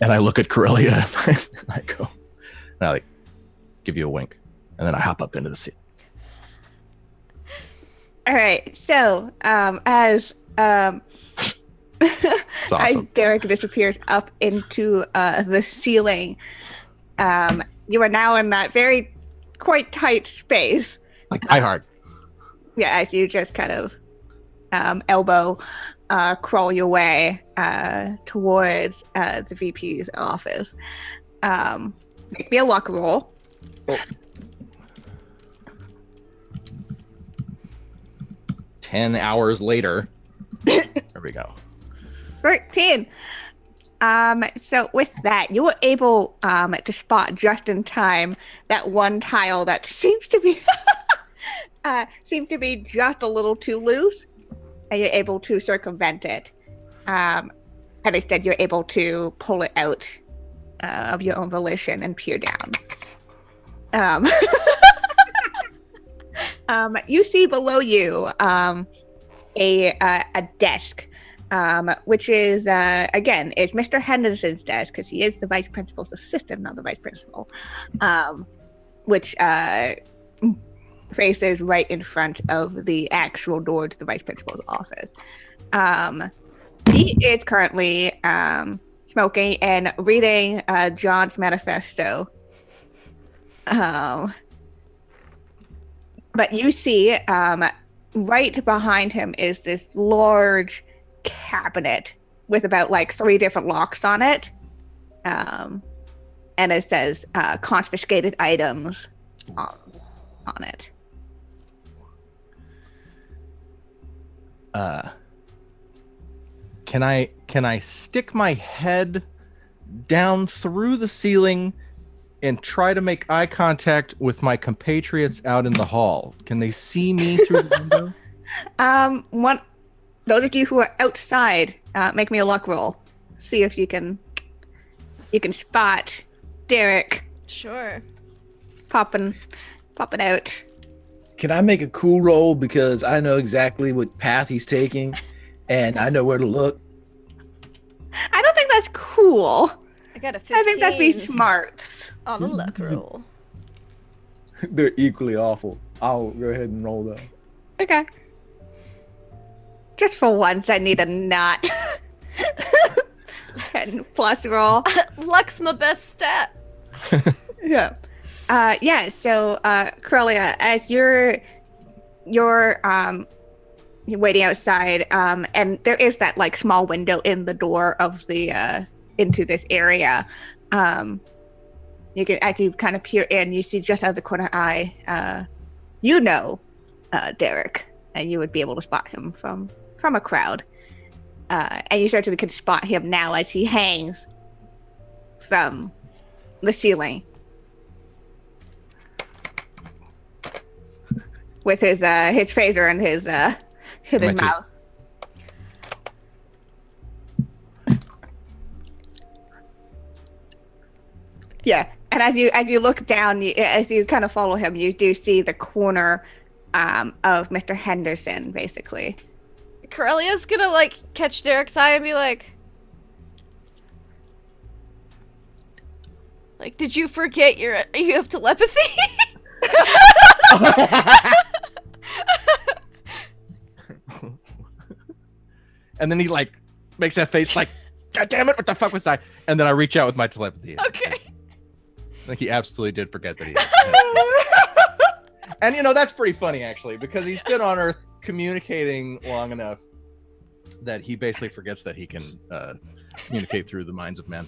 And I look at Corellia and I go, and I like give you a wink, and then I hop up into the seat. All right. So, as It's as awesome. Derek disappears up into the ceiling, you are now in that very quite tight space. Like Die Hard. Yeah, as you just kind of elbow crawl your way towards the VP's office. Make me a luck roll. 10 hours later. There we go. 13. So with that, you were able to spot just in time that one tile that seems to be just a little too loose, and you're able to circumvent it. And instead, you're able to pull it out of your own volition and peer down. You see below you a desk. Which is, again, is Mr. Henderson's desk, because he is the vice principal's assistant, not the vice principal, which faces right in front of the actual door to the vice principal's office. He is currently smoking and reading John's manifesto. But you see, right behind him is this large cabinet with about like 3 different locks on it, and it says confiscated items on it. Can I stick my head down through the ceiling and try to make eye contact with my compatriots out in the hall? Can they see me through the window? Those of you who are outside, make me a luck roll. See if you can spot Derek Sure. popping out. Can I make a cool roll, because I know exactly what path he's taking and I know where to look? I don't think that's cool. I got a 15 I think that'd be smart. on a luck roll. They're equally awful. I'll go ahead and roll though. Okay. Just for once, I need a not. And plus roll. Luck's my best stat. Yeah. Yeah. So, Corellia, as you're waiting outside, and there is that like small window in the door of the into this area. You can, as you kind of peer in, you see just out of the corner eye, Derek, and you would be able to spot him from a crowd. And you certainly can spot him now as he hangs from the ceiling with his phaser and his mouth. Yeah, and as you look down, as you kind of follow him, you do see the corner of Mr. Henderson, basically. Corellia's gonna like catch Derek's eye and be like, did you forget you have telepathy? And then he like makes that face like, God damn it, what the fuck was I? And then I reach out with my telepathy. Okay. I think he absolutely did forget that he had. And that's pretty funny actually, because he's been on Earth communicating long enough that he basically forgets that he can communicate through the minds of men.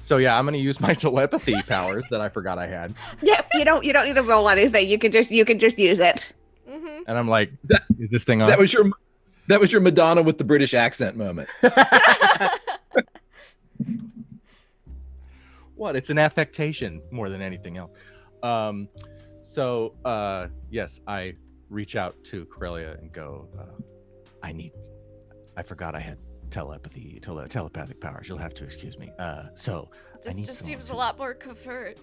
So yeah, I'm gonna use my telepathy powers that I forgot I had. Yep, you don't need to roll anything. You can just use it. Mm-hmm. And I'm like, is this thing on? That was your Madonna with the British accent moment. What? It's an affectation more than anything else. So yes, I reach out to Corellia and go, I forgot I had telepathic powers. You'll have to excuse me. So this just seems a lot more covert.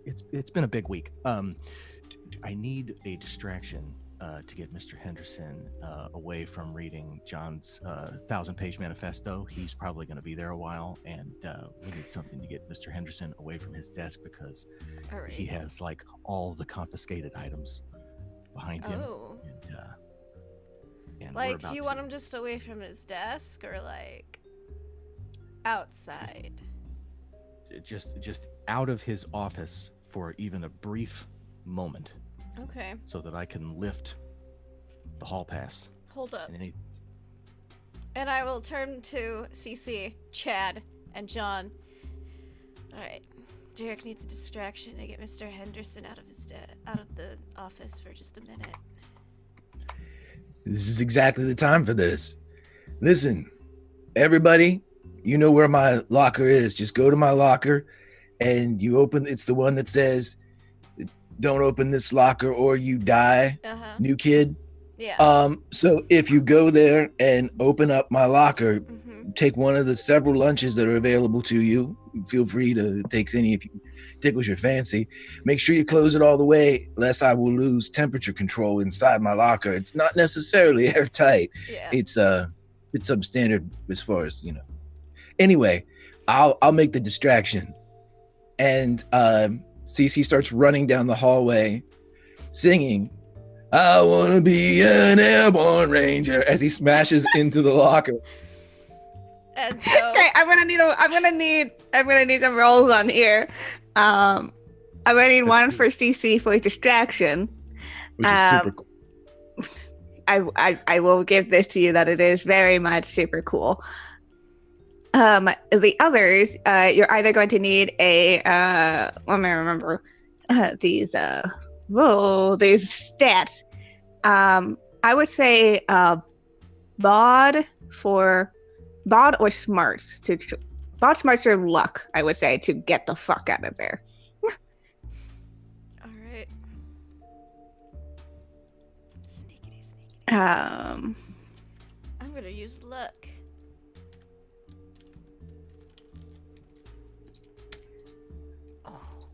It's been a big week. I need a distraction to get Mr. Henderson away from reading John's 1,000-page manifesto. He's probably going to be there a while, and we need something to get Mr. Henderson away from his desk because he has like all the confiscated items behind him. Oh. And like, do you want him just away from his desk or like outside? Just out of his office for even a brief moment. Okay. So that I can lift the hall pass. Hold up. And I will turn to CC, Chad, and John. All right. Derek needs a distraction to get Mr. Henderson out of the office for just a minute. This is exactly the time for this. Listen, everybody, you know where my locker is. Just go to my locker and you open. It's the one that says, "Don't open this locker or you die." New kid. Yeah. So if you go there and open up my locker, take one of the several lunches that are available to you. Feel free to take any if you tickles your fancy. Make sure you close it all the way, lest I will lose temperature control inside my locker. It's not necessarily airtight. Yeah. It's substandard as far as Anyway, I'll make the distraction, and Cece starts running down the hallway, singing, "I want to be an airborne ranger," as he smashes into the locker. And so, Okay, I'm gonna need some rolls on here. I'm gonna need one for CC for distraction. Which is super cool. I will give this to you that it is very much super cool. The others, you're either going to need a let me remember these stats. I would say bod or smarts smarts or luck, I would say, to get the fuck out of there. all right. Sneakity. Um I'm gonna use luck. Oh,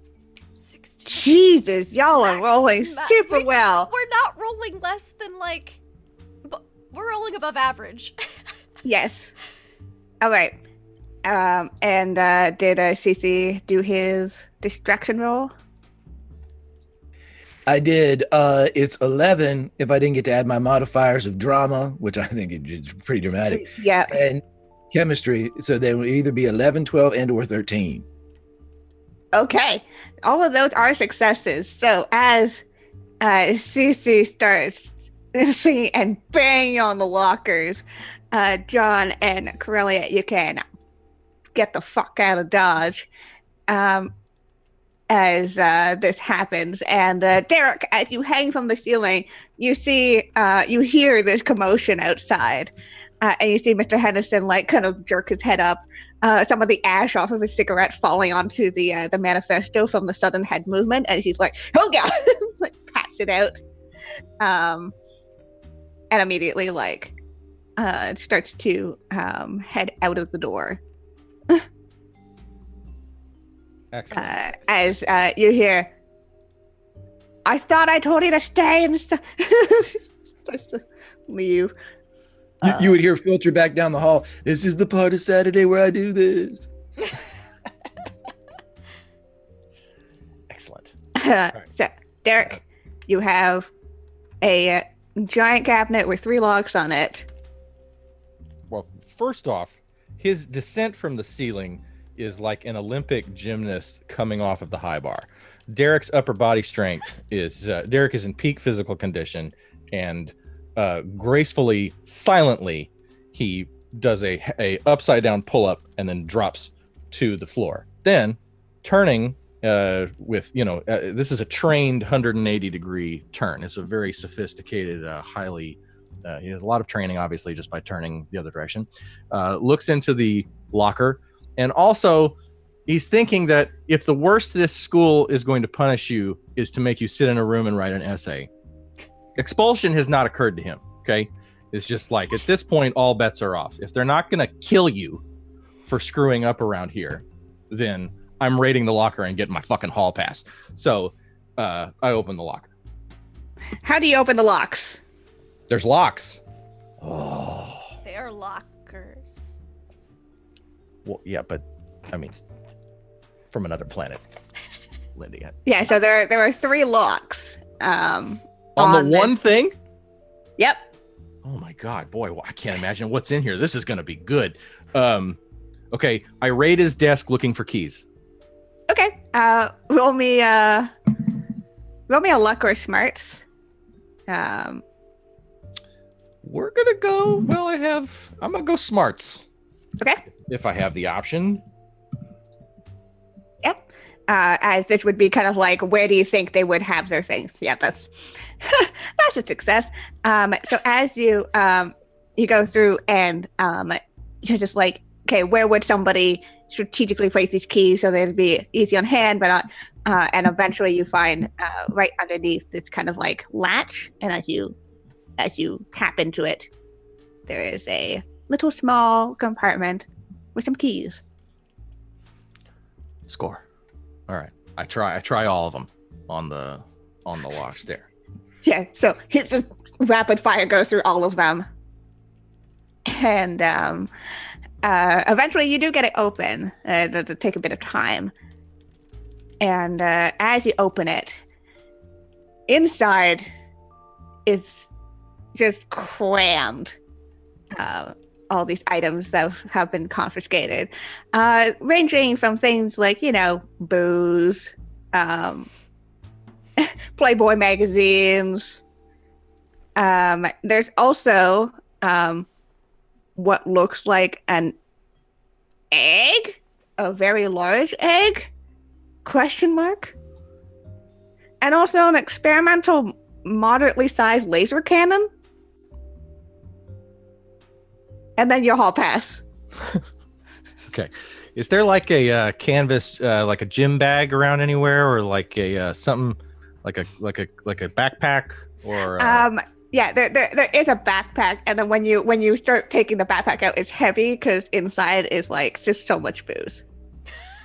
16. Jesus, y'all are rolling super well. We're not rolling less than we're rolling above average. Yes. All right. And did CC do his distraction roll? I did. It's 11 if I didn't get to add my modifiers of drama, which I think is pretty dramatic. Yeah. And chemistry. So they will either be 11, 12, and or 13. Okay, all of those are successes. So as Cece starts singing and banging on the lockers, John and Corellia, you can get the fuck out of Dodge as this happens. And Derek, as you hang from the ceiling, you hear this commotion outside. And you see Mr. Henderson kind of jerk his head up. Some of the ash off of his cigarette falling onto the manifesto from the sudden head movement, and he's like, "Oh God!" Pats it out, and immediately starts to head out of the door. Excellent. As you hear, "I thought I told you to stay," and starts to leave. You would hear filter back down the hall. This is the part of Saturday where I do this. Excellent. So, Derek, you have a giant cabinet with 3 locks on it. Well, first off, his descent from the ceiling is like an Olympic gymnast coming off of the high bar. Derek's upper body strength is Derek is in peak physical condition, and gracefully, silently, he does a upside down pull up and then drops to the floor. Then, turning with this is a trained 180 degree turn. It's a very sophisticated, highly. He has a lot of training, obviously, just by turning the other direction. Looks into the locker, and also he's thinking that if the worst this school is going to punish you is to make you sit in a room and write an essay, expulsion has not occurred to him. Okay, it's just like at this point, all bets are off. If they're not going to kill you for screwing up around here, then I'm raiding the locker and getting my fucking hall pass. So I open the locker. How do you open the locks? There's locks. Oh. They are lockers. Well, yeah, but I mean, from another planet, Lindy. Yeah, so there are 3 locks. On the one thing? Yep. Oh my God, boy, I can't imagine what's in here. This is going to be good. Okay, I raid his desk looking for keys. Okay. Roll me a luck or smarts. We're gonna go. Well, I'm gonna go smarts. Okay. If I have the option. Yep. As this would be kind of like, where do you think they would have their things? Yeah, that's a success. So as you go through and you're just like, okay, where would somebody strategically place these keys so they'd be easy on hand, but not, and eventually you find right underneath this kind of like latch, and as you tap into it, there is a little small compartment with some keys. Score. All right. I try all of them on the locks there. Yeah, so hit the rapid fire goes through all of them. And eventually you do get it open. It does take a bit of time. And as you open it, inside is just crammed. All these items that have been confiscated, ranging from things like, booze, Playboy magazines. There's also what looks like an egg, a very large egg, ? And also an experimental, moderately sized laser cannon. And then your hall pass. Okay. Is there like a canvas, like a gym bag around anywhere, or like a something like a backpack, or? Yeah, there is a backpack, and then when you start taking the backpack out, it's heavy because inside is like just so much booze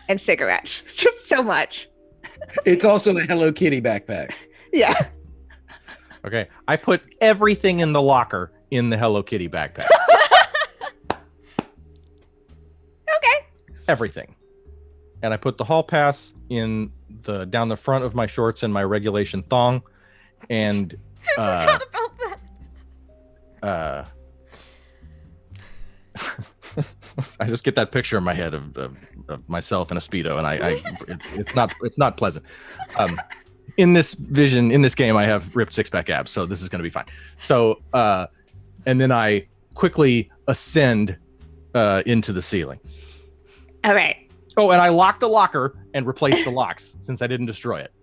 and cigarettes, just so much. It's also a Hello Kitty backpack. Yeah. Okay, I put everything in the locker in the Hello Kitty backpack. Okay. Everything. And I put the hall pass in down the front of my shorts and my regulation thong. And I forgot about that. I just get that picture in my head of myself in a Speedo, and it's not pleasant. In this game, I have ripped six-pack abs, so this is going to be fine. So, and then I quickly ascend into the ceiling. All right. Oh, and I lock the locker and replace the locks since I didn't destroy it.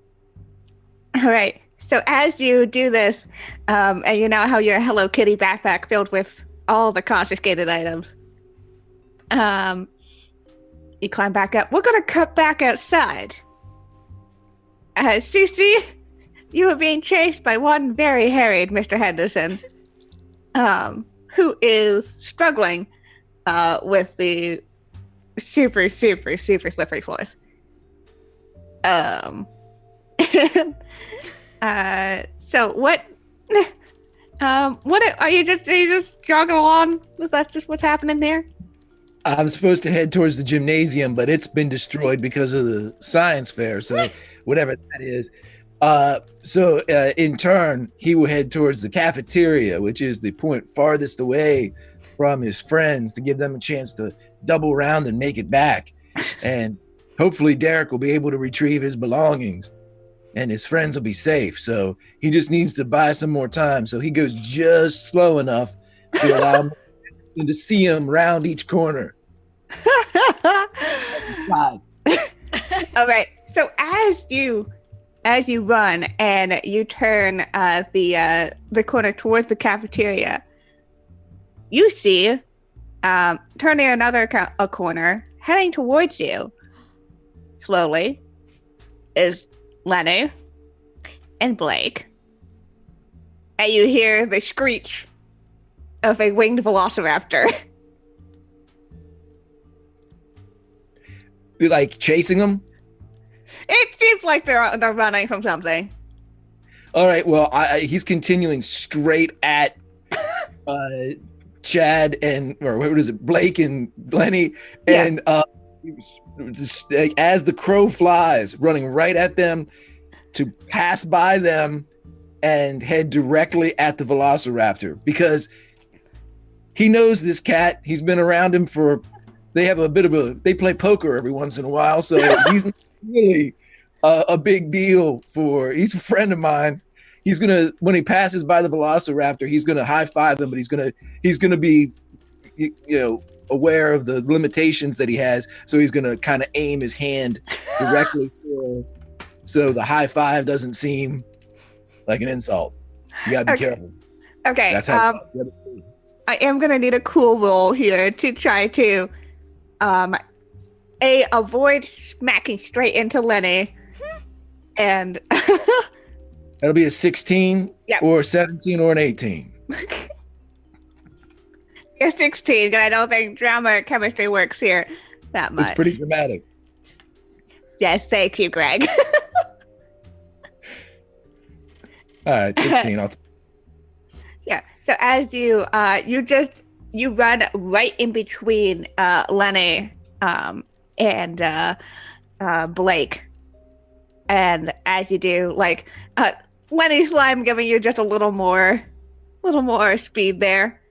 All right. So as you do this, and you now have your Hello Kitty backpack filled with all the confiscated items, you climb back up. We're going to cut back outside. Cece, you are being chased by one very harried Mr. Henderson, who is struggling with the super, super, super slippery floors. So what are you just jogging along? That's just what's happening there? I'm supposed to head towards the gymnasium, but it's been destroyed because of the science fair. So whatever that is. So in turn, he will head towards the cafeteria, which is the point farthest away from his friends, to give them a chance to double around and make it back. And hopefully Derek will be able to retrieve his belongings and his friends will be safe. So he just needs to buy some more time. So he goes just slow enough to allow me to see him round each corner. All right. So as you run and you turn the corner towards the cafeteria, you see, turning another corner, heading towards you slowly, is Lenny and Blake. And you hear the screech of a winged velociraptor. Like chasing him? It seems like they're running from something. All right. Well, he's continuing straight at Chad or what is it, Blake and Lenny, and just, like, as the crow flies, running right at them to pass by them and head directly at the velociraptor, because he knows this cat. He's been around him for. They play poker every once in a while, so he's really a big deal he's a friend of mine. He's gonna, when he passes by the velociraptor, he's gonna high five him, but he's gonna be, aware of the limitations that he has. So he's gonna kind of aim his hand directly so the high five doesn't seem like an insult. You gotta be careful. Okay. That's how I am gonna need a cool roll here to try to avoid smacking straight into Lenny, and that'll be a 16 or 17 or an 18. You're 16, and I don't think drama or chemistry works here that much. It's pretty dramatic. Yes, thank you, Greg. All right, 16. Yeah. So as you run right in between Lenny and Blake, and as you do, Lenny Slime giving you just a little more speed there,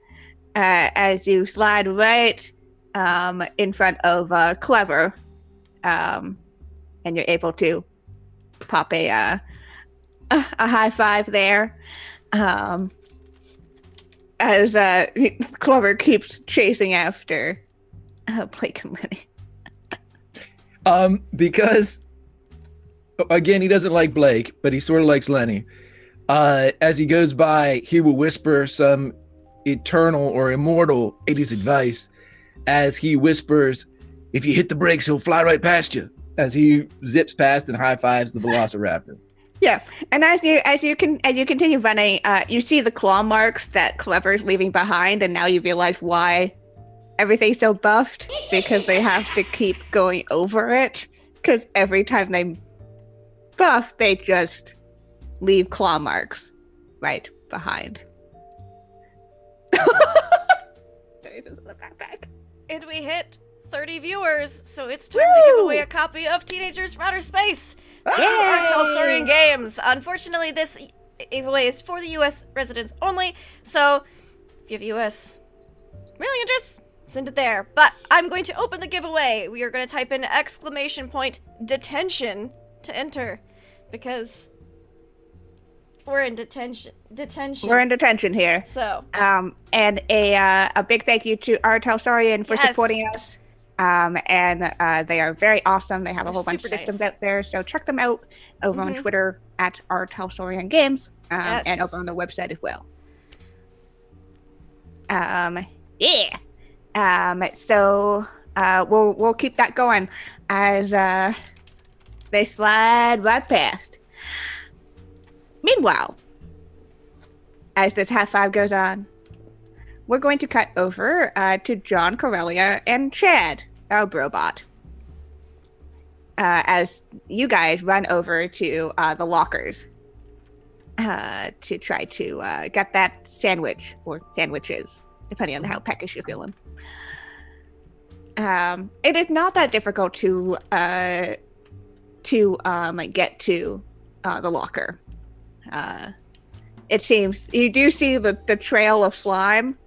as you slide right in front of Clever, and you're able to pop a high five there. As Clever keeps chasing after Blake and Lenny. Because, again, he doesn't like Blake, but he sort of likes Lenny. As he goes by, he will whisper some eternal or immortal 80s advice as he whispers, "If you hit the brakes, he'll fly right past you," as he zips past and high fives the velociraptor. Yeah, and as you continue running, you see the claw marks that Clever's leaving behind, and now you realize why everything's so buffed, because they have to keep going over it, because every time they buff, they just leave claw marks right behind. Sorry, this is the backpack. And we hit 30 viewers, so it's time to give away a copy of Teenagers from Outer Space for our Telstorian Games. Unfortunately, this giveaway is for the U.S. residents only, so if you have U.S. mailing address, send it there. But I'm going to open the giveaway. We are going to type in !detention to enter, because we're in detention. We're in detention here. So. And a big thank you to our Telsarian for Yes. supporting us. And they are very awesome. They have a They're whole bunch of super systems nice. out there. So check them out over on Twitter at our Telsarian Games, and Yes. over on the website as well. Yeah. So we'll keep that going as they slide right past. Meanwhile, as this half five goes on, we're going to cut over to John, Corellia, and Chad, our robot. As you guys run over to the lockers to try to get that sandwich or sandwiches, depending on how peckish you're feeling. It is not that difficult to get to the locker. It seems you do see the trail of slime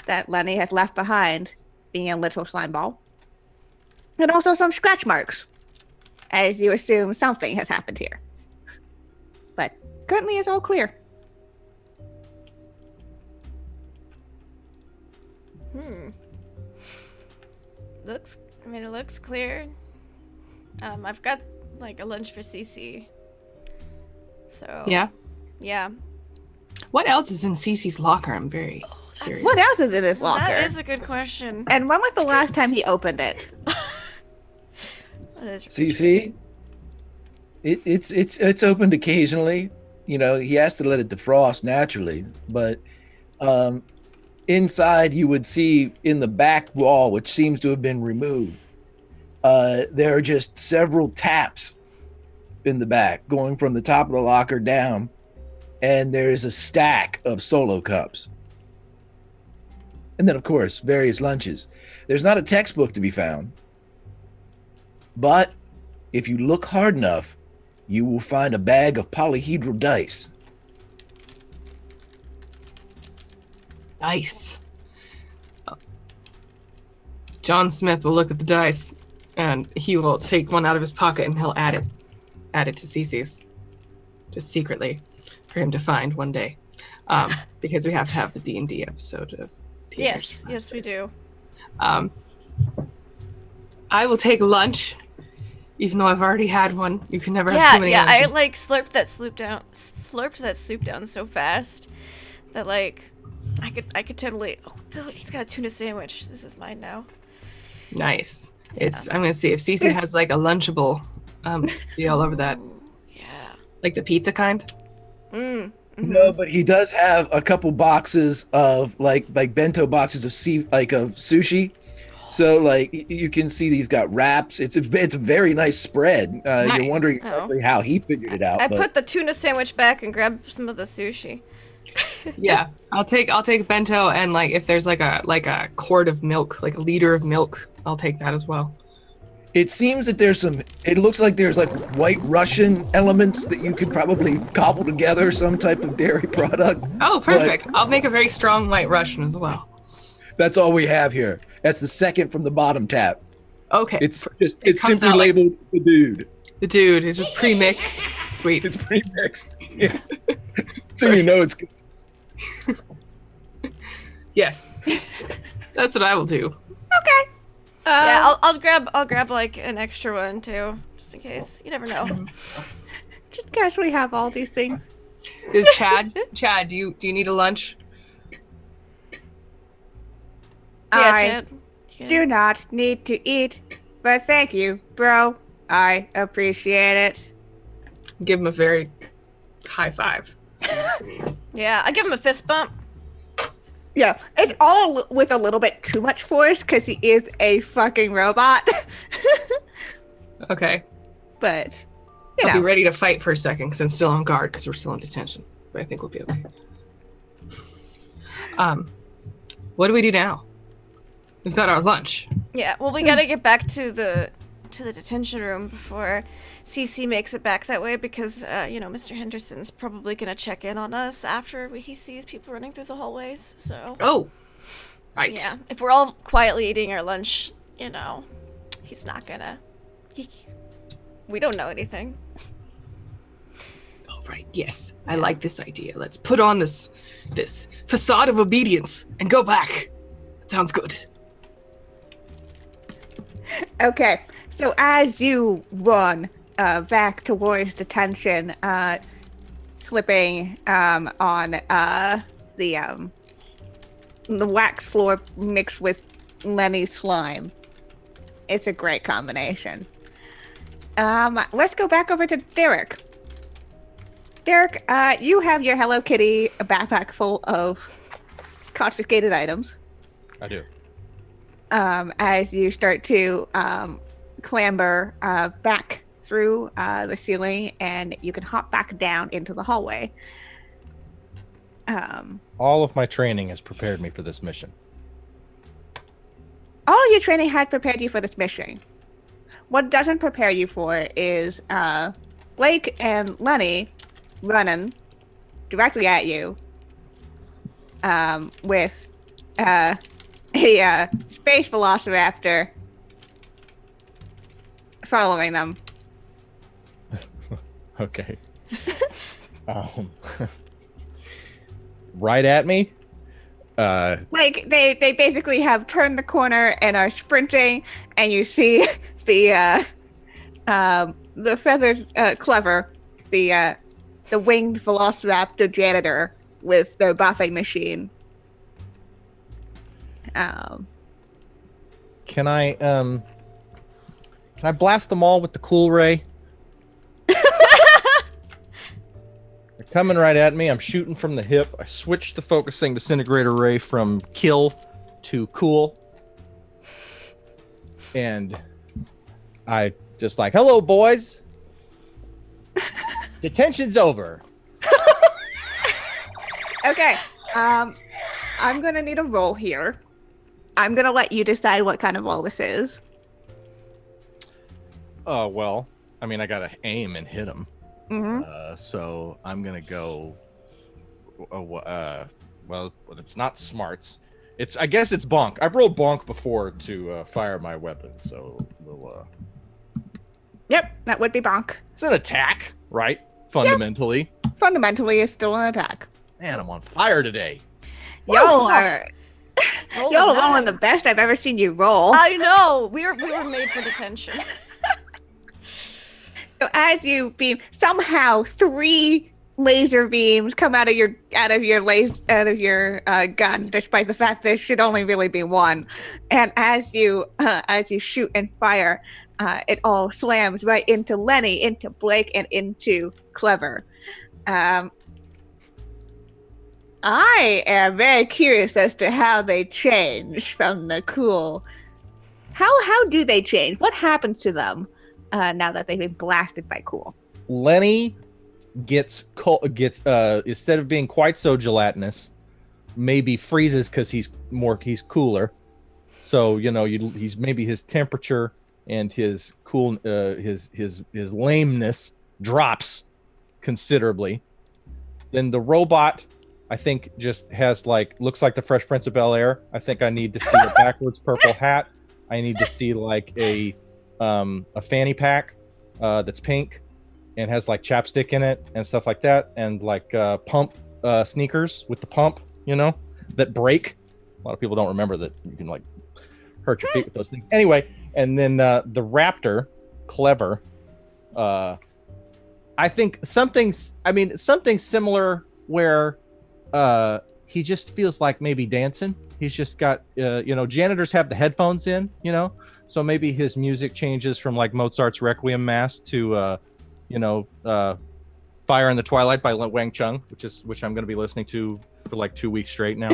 that Lenny has left behind, being a little slime ball, and also some scratch marks, as you assume something has happened here. But currently, it's all clear. It looks clear. I've got like a lunch for Cece. So Yeah. Yeah. What else is in Cece's locker? I'm very curious. What else is in his locker? That is a good question. And when was the last time he opened it? That is- CC, it's opened occasionally. You know, he has to let it defrost naturally, but inside you would see in the back wall, which seems to have been removed, there are just several taps in the back going from the top of the locker down, and there's a stack of solo cups. And then, of course, various lunches. There's not a textbook to be found, but if you look hard enough, you will find a bag of polyhedral dice. Nice. John Smith will look at the dice, and he will take one out of his pocket and he'll add it to Cece's, just secretly, for him to find one day, because we have to have the D&D episode of Teenagers. Yes, we do. I will take lunch, even though I've already had one. You can never have too many. Yeah, I lunches. like slurped that soup down so fast that like I could totally. Oh god, he's got a tuna sandwich. This is mine now. Nice. I'm gonna see if Cece has like a Lunchable deal over that, Yeah. like the pizza kind. No, but he does have a couple boxes of like bento boxes of sushi. So like you can see these got wraps. It's a very nice spread. Nice. You're wondering exactly how he figured it out. I but put the tuna sandwich back and grabbed some of the sushi. Yeah, I'll take bento, and like if there's like a quart of milk, like a liter of milk, I'll take that as well. it seems that it looks like there's like White Russian elements that you could probably cobble together, some type of dairy product. Oh, perfect. I'll make a very strong White Russian as well. That's all we have here. That's the second from the bottom tap. Okay. It's comes simply out like- labeled the dude. The dude is just pre-mixed. Sweet. It's pre-mixed. Yeah. So you know it's good. Yes. That's what I will do. Okay. Yeah, I'll grab like an extra one too, just in case. You never know. Just casually have all these things. Is Chad, do you need a lunch? Yeah, I Chad. You do not need to eat, but thank you, bro. I appreciate it. Give him a very high five. Yeah, I give him a fist bump. Yeah, it's all with a little bit too much force because he is a fucking robot. Okay. But, you I'll be know, ready to fight for a second because I'm still on guard because we're still in detention. But I think we'll be okay. What do we do now? We've got our lunch. Yeah, well, we gotta get back to the detention room before CC makes it back that way because, Mr. Henderson's probably gonna check in on us after he sees people running through the hallways, so. Oh, Right. Yeah, if we're all quietly eating our lunch, he's not gonna. We don't know anything. All right. Yes, I like this idea. Let's put on this facade of obedience and go back. That sounds good. Okay, so as you run back towards detention, slipping on the wax floor mixed with Lenny's slime, it's a great combination. Let's go back over to Derek. Derek, you have your Hello Kitty backpack full of confiscated items. I do. As you start to clamber back through the ceiling, and you can hop back down into the hallway. All of my training has prepared me for this mission. All of your training had prepared you for this mission. What doesn't prepare you for is Blake and Lenny running directly at you with a space velociraptor following them. Okay. Right at me? Like they basically have turned the corner and are sprinting, and you see the feathered Clever, the winged velociraptor janitor with their buffing machine. Can I blast them all with the cool ray? They're coming right at me. I'm shooting from the hip. I switched the focusing disintegrator ray from kill to cool. And I just like, hello, boys. Detention's over. Okay. I'm gonna need a roll here. I'm gonna let you decide what kind of roll this is. Well, I mean, I gotta aim and hit him. Mm-hmm. So I'm gonna go. Well, it's not smarts. I guess it's bonk. I've rolled bonk before to fire my weapon, so we'll. Yep, that would be bonk. It's an attack, right? Fundamentally. Yep. Fundamentally, it's still an attack. Man, I'm on fire today. Y'all are Roll y'all a are one of nine. the best I've ever seen you roll. I know. We were made for detention. So as you beam, somehow 3 laser beams come out of your gun, despite the fact there should only really be 1. And as you shoot and fire, it all slams right into Lenny, into Blake, and into Clever. I am very curious as to how they change from the cool. How do they change? What happens to them now that they've been blasted by cool? Lenny gets instead of being quite so gelatinous, maybe freezes because he's cooler. So he's maybe his temperature and his cool his lameness drops considerably. Then the robot, I think, just has looks like the Fresh Prince of Bel-Air. I think I need to see a backwards purple hat. I need to see a fanny pack that's pink and has chapstick in it and stuff like that, and pump sneakers with the pump, that break. A lot of people don't remember that you can hurt your feet with those things. Anyway, and then the raptor, Clever. I think something similar where he just feels like maybe dancing. He's just got janitors have the headphones in, so maybe his music changes from Mozart's Requiem Mass to Fire in the Twilight by Wang Chung, which I'm going to be listening to for 2 weeks straight now.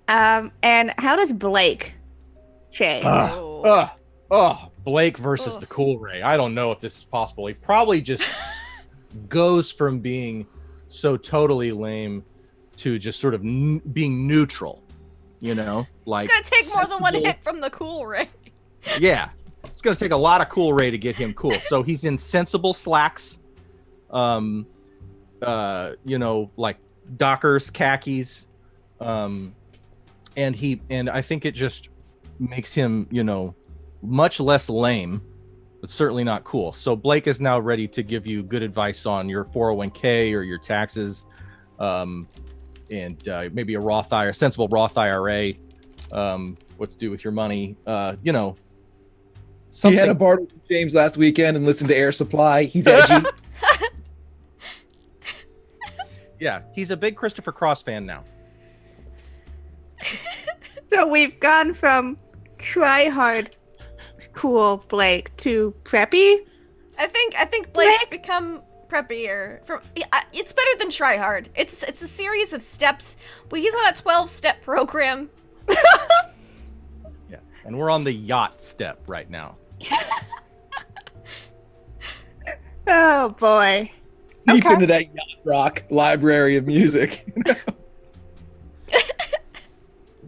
And how does Blake change? Blake versus the Cool Ray. I don't know if this is possible. He probably just goes from being so totally lame to just sort of being neutral, It's gonna take more than one sensible. hit from the cool ray. Yeah, it's gonna take a lot of Cool Ray to get him cool. So he's in sensible slacks, Dockers, khakis, and I think it just makes him, much less lame, but certainly not cool. So Blake is now ready to give you good advice on your 401k or your taxes, and maybe a sensible Roth IRA, what to do with your money. He had a barter with James last weekend and listened to Air Supply. He's edgy. Yeah, he's a big Christopher Cross fan now. So we've gone from try hard, cool Blake to preppy. I think Blake's become preppier. It's better than try hard. It's a series of steps. Well, he's on a 12-step program. Yeah, and we're on the yacht step right now. Oh boy. Deep Okay. into that yacht rock library of music.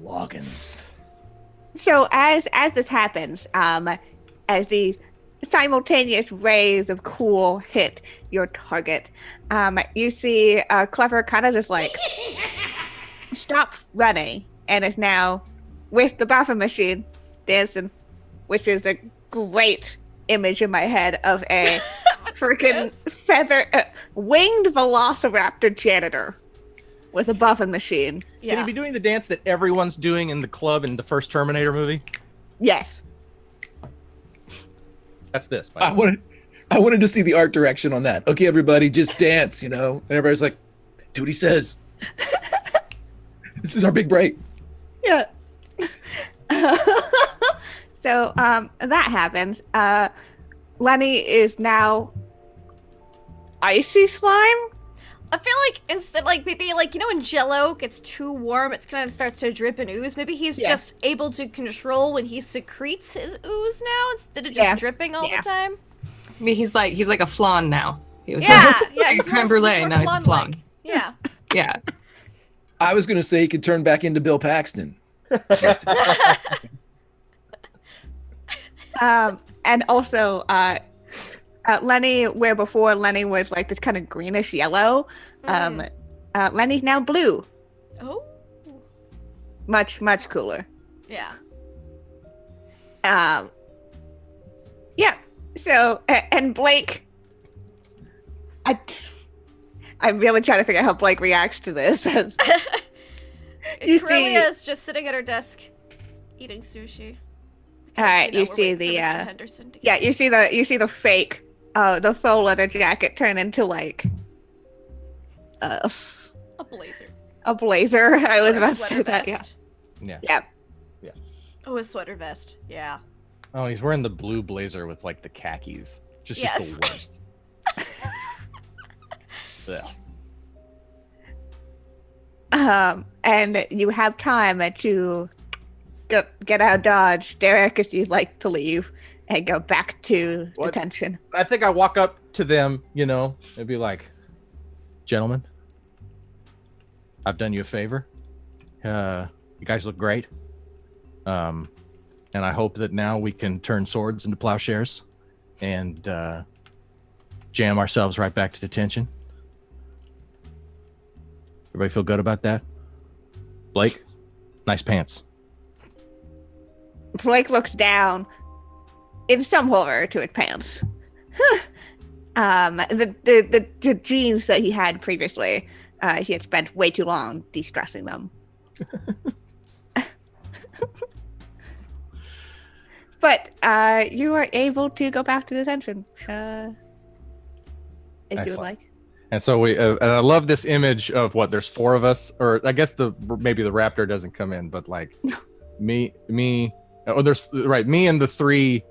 Loggins. So as this happens, as these simultaneous rays of cool hit your target, you see Clever kind of just like stop running and is now with the buffer machine dancing, which is a great image in my head of a freaking winged velociraptor janitor with a buffing machine. Yeah. Can he be doing the dance that everyone's doing in the club in the first Terminator movie? Yes. That's this. I wanted to see the art direction on that. Okay, everybody, just dance, And everybody's like, do what he says. This is our big break. Yeah. So that happens. Lenny is now icy slime. I feel like instead, maybe when Jello gets too warm, it kind of starts to drip and ooze. Maybe he's just able to control when he secretes his ooze now instead of just dripping all the time. I mean, he's like a flan now. He was Yeah, like a creme brulee. Now he's a flan. Yeah. Yeah. I was going to say he could turn back into Bill Paxton. And also, Lenny, where before Lenny was like this kind of greenish yellow, Lenny's now blue. Oh. Much, much cooler. Yeah. Yeah. So, and Blake, I'm really trying to figure out how Blake reacts to this. Corellia is just sitting at her desk eating sushi. All right, you we're see waiting the for Mr. Henderson to yeah, you see the fake, the faux leather jacket turn into like a blazer. a blazer. I was Or a about to sweater say that. Yeah. vest. Yeah. Yeah. Oh, a sweater vest. Yeah. Oh, he's wearing the blue blazer with like the khakis. Just the worst. Yeah. And you have time to get out of Dodge, Derek, if you'd like to leave and go back to detention. I think I walk up to them, and be like, gentlemen, I've done you a favor. You guys look great. And I hope that now we can turn swords into plowshares and jam ourselves right back to detention. Everybody feel good about that? Blake, nice pants. Blake looks down in some horror to his pants. The jeans that he had previously, he had spent way too long de-stressing them. But you are able to go back to detention if you would like. And so we, and I love this image of there's four of us, or I guess maybe the raptor doesn't come in, but like me, me and the three,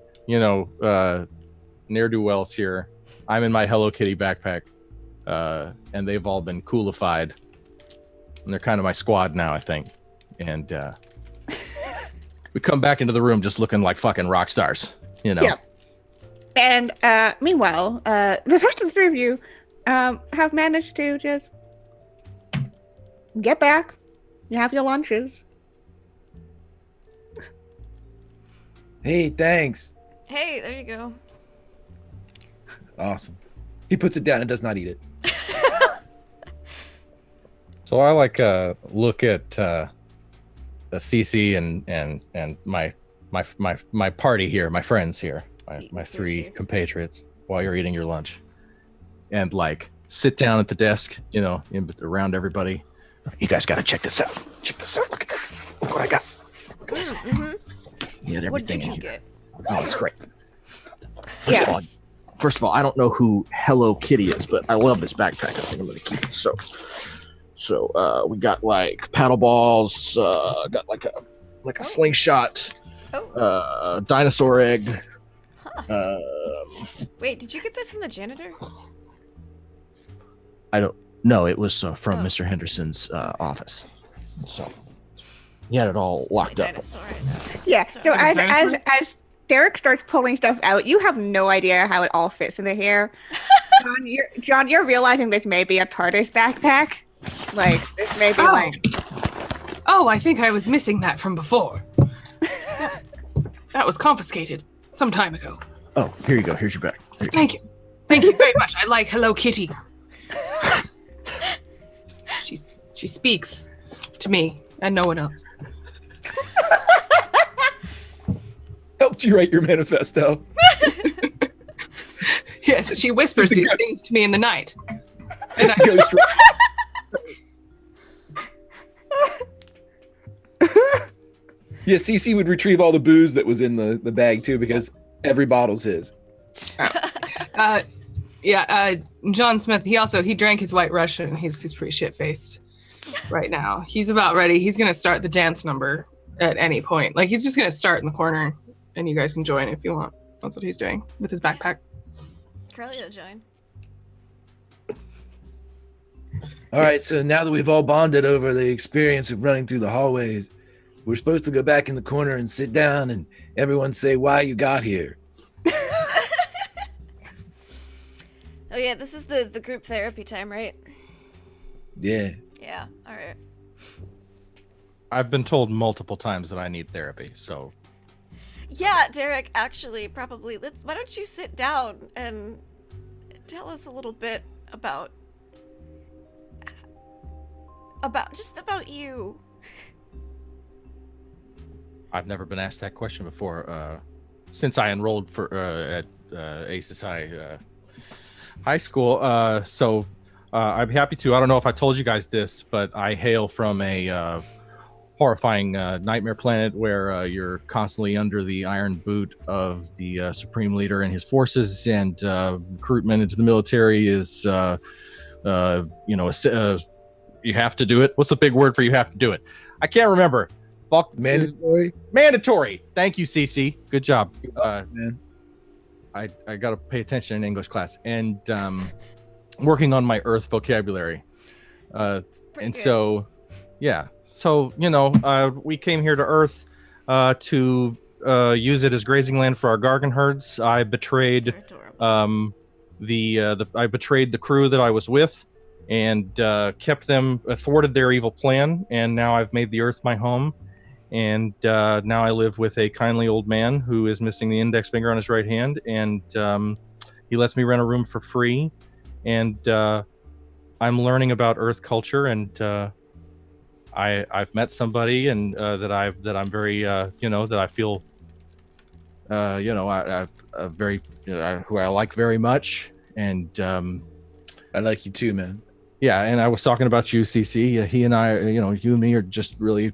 ne'er-do-wells here. I'm in my Hello Kitty backpack, and they've all been coolified, and they're kind of my squad now, I think. And we come back into the room just looking like fucking rock stars, Yeah. And meanwhile, the rest of the three of you have managed to just get back. You have your lunches. Hey, thanks. Hey, there you go. Awesome. He puts it down and does not eat it. So I look at Cece and my party here, my friends here, my three sushi. compatriots, while you're eating your lunch, and like sit down at the desk, around everybody. You guys got to check this out. Check this out. Look at this. Look what I got. Look at this. You had What everything did you in here. get? Oh, it's great. Yeah. First of all, I don't know who Hello Kitty is, but I love this backpack. I think I'm going to keep it. So we got like paddle balls, got like a slingshot, dinosaur egg. Wait, did you get that from the janitor? I don't know. It was from Mr. Henderson's office. So he had it all locked up. Dinosaur, I know. Yeah. Sorry. So as Dinosaur? as Derek starts pulling stuff out, you have no idea how it all fits in the hair. John, you're realizing this may be a TARDIS backpack. Like this may be Oh, I think I was missing that from before. That was confiscated some time ago. Oh, here you go. Here's your bag. Here you go. Thank you. Thank you very much. I like Hello Kitty. She speaks to me and no one else. Helped you write your manifesto. Yes, she whispers these things to me in the night. And I Ghost. Yeah, Cece would retrieve all the booze that was in the bag too, because every bottle's his. John Smith, he drank his White Russian. He's pretty shit-faced right now. He's about ready. He's going to start the dance number at any point. Like, he's just going to start in the corner, and you guys can join if you want. That's what he's doing with his backpack. Corellia join. All right, so now that we've all bonded over the experience of running through the hallways, we're supposed to go back in the corner and sit down and everyone say why you got here. Oh yeah, this is the group therapy time, right? Yeah. Yeah. All right. I've been told multiple times that I need therapy, so Yeah, Derek. Actually, probably. Why don't you sit down and tell us a little bit about you. I've never been asked that question before. Since I enrolled at Aces High School, so I'm happy to. I don't know if I told you guys this, but I hail from a horrifying nightmare planet where you're constantly under the iron boot of the supreme leader and his forces, and recruitment into the military is, you have to do it. What's the big word for you have to do it? I can't remember. Mandatory? Mandatory. Thank you, Cece. Good job. Man. I got to pay attention in English class, and working on my Earth vocabulary. Pretty good. So, yeah. So, we came here to Earth to use it as grazing land for our Gargan herds. I betrayed You're adorable. I betrayed the crew that I was with, and kept them, thwarted their evil plan, and now I've made the Earth my home. And now I live with a kindly old man who is missing the index finger on his right hand, and he lets me rent a room for free. And I'm learning about Earth culture, and I've met somebody, and that I'm very that I feel who I like very much, and I like you too, man. yeah. And I was talking about you, CC. He and I, you and me are just really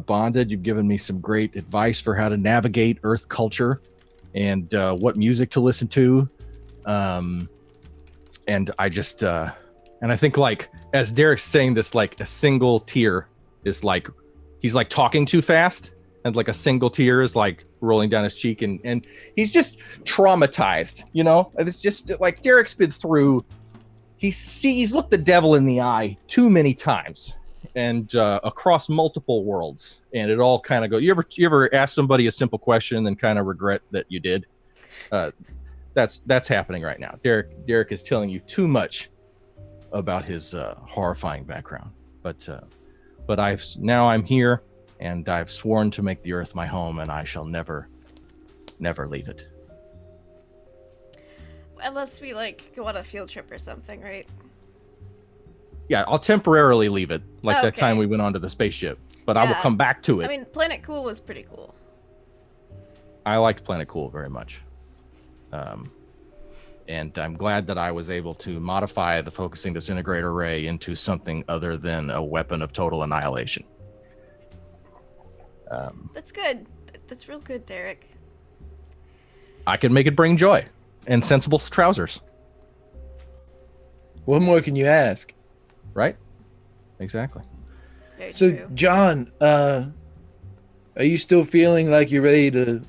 bonded. You've given me some great advice for how to navigate Earth culture and what music to listen to. And I just, and I think, like, as Derek's saying this, like a single tear is like, he's like talking too fast, and like a single tear is like rolling down his cheek, and he's just traumatized, And it's just like Derek's been through, he's looked the devil in the eye too many times, and across multiple worlds, and it all kind of go. You ever ask somebody a simple question and then kind of regret that you did? That's happening right now. Derek is telling you too much about his horrifying background, but I'm here, and I've sworn to make the Earth my home, and I shall never leave it. Unless we go on a field trip or something, right? Yeah, I'll temporarily leave it, like that Okay. time we went onto the spaceship. but I will Yeah. come back to it. I mean, Planet Cool was pretty cool. I liked Planet Cool very much. And I'm glad that I was able to modify the focusing disintegrator ray into something other than a weapon of total annihilation. That's good. That's real good, Derek. I can make it bring joy and sensible trousers, What more can you ask? right? Exactly. It's very So, true. John, are you still feeling like you're ready to,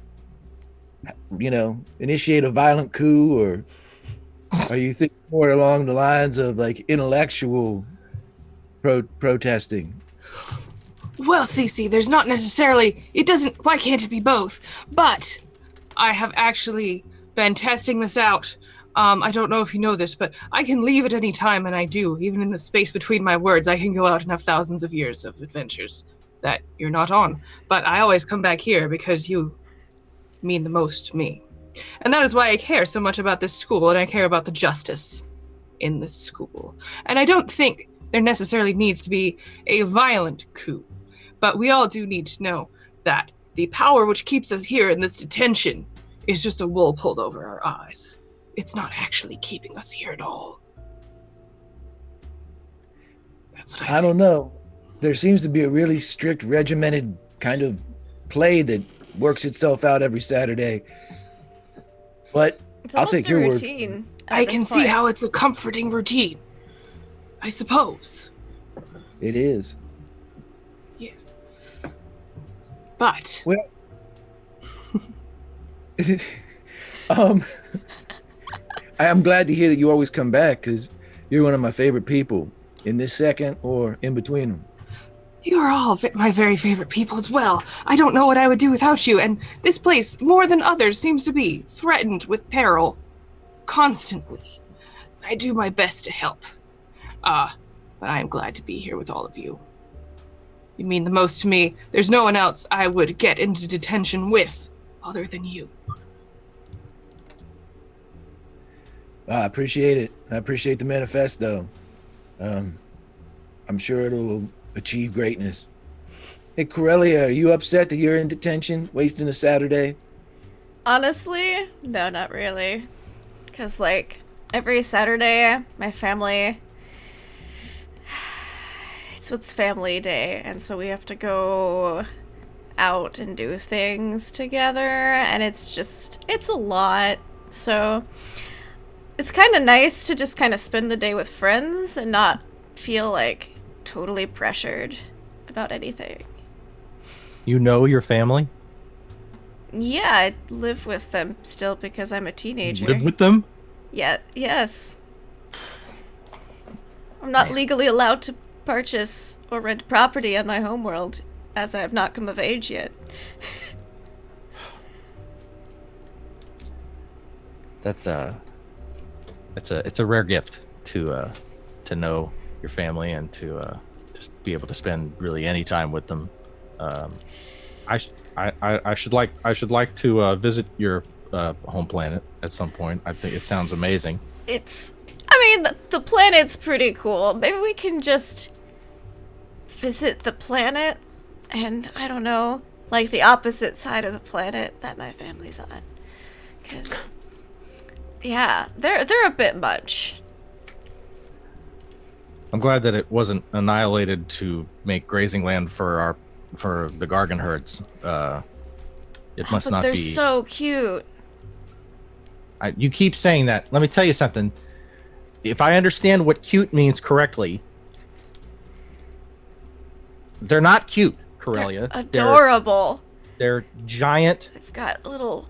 initiate a violent coup, or are you thinking more along the lines of like intellectual protesting? Well, Cece, there's not necessarily. Why can't it be both? But I have actually been testing this out. I don't know if you know this, but I can leave at any time, and I do. Even in the space between my words, I can go out and have thousands of years of adventures that you're not on. But I always come back here because you mean the most to me. And that is why I care so much about this school, and I care about the justice in this school. And I don't think there necessarily needs to be a violent coup. But we all do need to know that the power which keeps us here in this detention is just a wool pulled over our eyes. It's not actually keeping us here at all. That's what I I think. don't know. There seems to be a really strict, regimented kind of play that works itself out every Saturday. But It's I'll almost take a your word. routine. at I this can see point. how it's a comforting routine. I suppose. It is. Yes. But Well, um, I'm glad to hear that you always come back, because you're one of my favorite people in this second or in between them. you are all my very favorite people as well. I don't know what I would do without you, and this place, more than others, seems to be threatened with peril constantly. I do my best to help. But I am glad to be here with all of you. You mean the most to me. There's no one else I would get into detention with other than you. I appreciate it. I appreciate the manifesto. I'm sure it'll achieve greatness. Hey, Corellia, are you upset that you're in detention, wasting a Saturday? Honestly, no, not really. Because, like, every Saturday, my family. It's family day, and so we have to go out and do things together, and it's a lot. So it's kind of nice to just kind of spend the day with friends and not feel like totally pressured about anything. You know your family? Yeah, I live with them still because I'm a teenager. Live with them? Yeah, yes. I'm not legally allowed to purchase or rent property on my homeworld, as I have not come of age yet. It's a rare gift to know your family and to just be able to spend really any time with them. I should like to visit your home planet at some point. I think it sounds amazing. The planet's pretty cool. Maybe we can just visit the planet and, I don't know, like the opposite side of the planet that my family's on. Because, yeah, they're a bit much. I'm glad that it wasn't annihilated to make grazing land for the Gargan herds. It must But not they're be. so cute. You keep saying that. Let me tell you something. If I understand what cute means correctly, they're not cute, Corellia. They're adorable. They're giant. They've got little,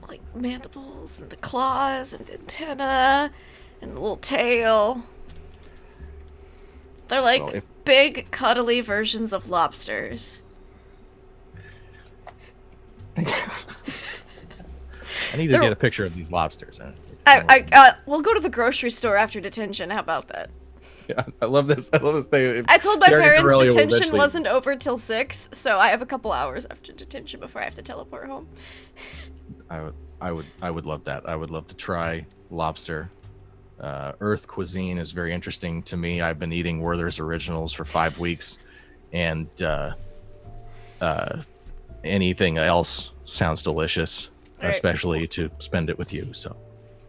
like, mandibles and the claws and the antenna and the little tail. They're like Well, big, cuddly versions of lobsters. I need to They're- get a picture of these lobsters. We'll go to the grocery store after detention. How about that? Yeah, I love this. I love this thing. I told my Derek and parents Corellia will detention eventually- wasn't over till 6, so I have a couple hours after detention before I have to teleport home. I would love that. I would love to try lobster. Earth cuisine is very interesting to me. I've been eating Werther's Originals for 5 weeks, and anything else sounds delicious, All right. especially to spend it with you. So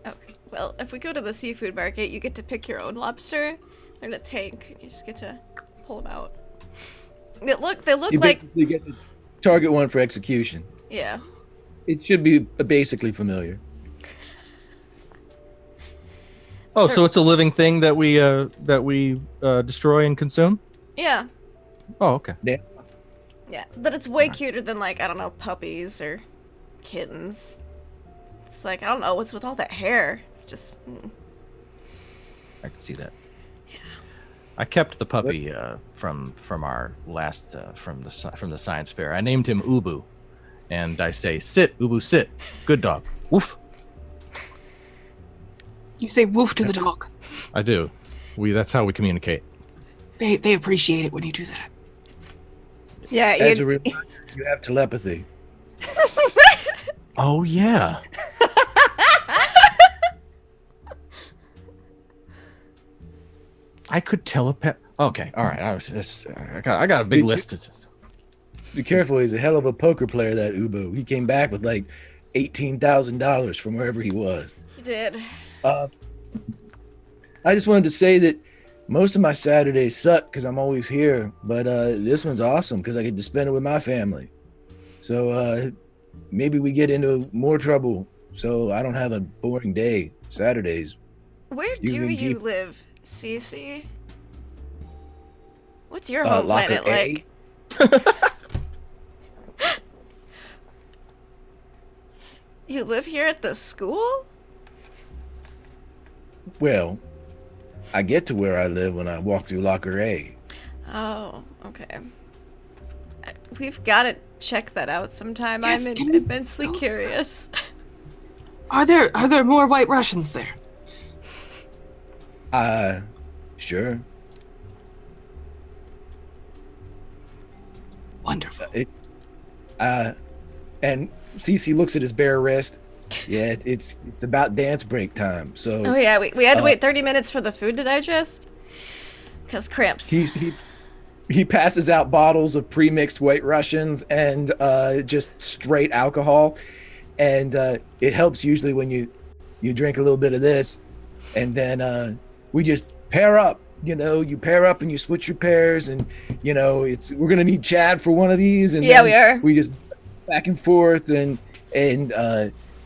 Okay. Well, if we go to the seafood market, you get to pick your own lobster. They're in a tank, and you just get to pull them out. They look You like basically get to target one for execution. yeah. It should be basically familiar. oh, so it's a living thing that we destroy and consume. Yeah. Oh, okay. Yeah, but it's way cuter than, like, I don't know, puppies or kittens. It's like, I don't know what's with all that hair. It's just... I can see that. Yeah. I kept the puppy from our last from the science fair. I named him Ubu, and I say, "Sit, Ubu, sit. Good dog. Woof." You say woof to the dog. I do. That's how we communicate. They appreciate it when you do that. Yeah, As a reminder, you have telepathy. Oh yeah. I could telepath. Okay, all right. I got a big list. Be careful, he's a hell of a poker player, that Ubo. He came back with like $18,000 from wherever he was. He did. I just wanted to say that most of my Saturdays suck because I'm always here, but this one's awesome because I get to spend it with my family. So maybe we get into more trouble so I don't have a boring day Saturdays. Where You do can you keep- live, Cece? What's your home Locker planet A. like? You live here at the school? Well, I get to where I live when I walk through Locker A. Oh, okay. We've got to check that out sometime. Yes, I'm can we immensely go? curious. Are there more White Russians there? Sure. Wonderful. And Cece looks at his bare wrist. Yeah, it's about dance break time. So Oh yeah, we had to wait 30 minutes for the food to digest. Cause cramps. he passes out bottles of pre-mixed White Russians and just straight alcohol, and it helps usually when you drink a little bit of this, and then we just pair up. You know, you pair up and you switch your pairs, and you know we're gonna need Chad for one of these, and Yeah, then we are. We just back and forth, and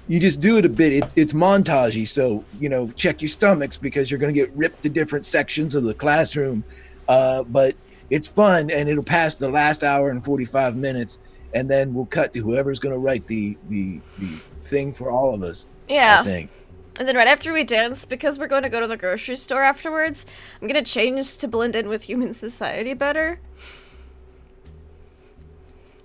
you just do it a bit. It's montagey, so you know, check your stomachs because you're gonna get ripped to different sections of the classroom, but it's fun, and it'll pass the last hour and 45 minutes, and then we'll cut to whoever's gonna write the thing for all of us. Yeah. I think. And then right after we dance, because we're going to go to the grocery store afterwards, I'm gonna change to blend in with human society better.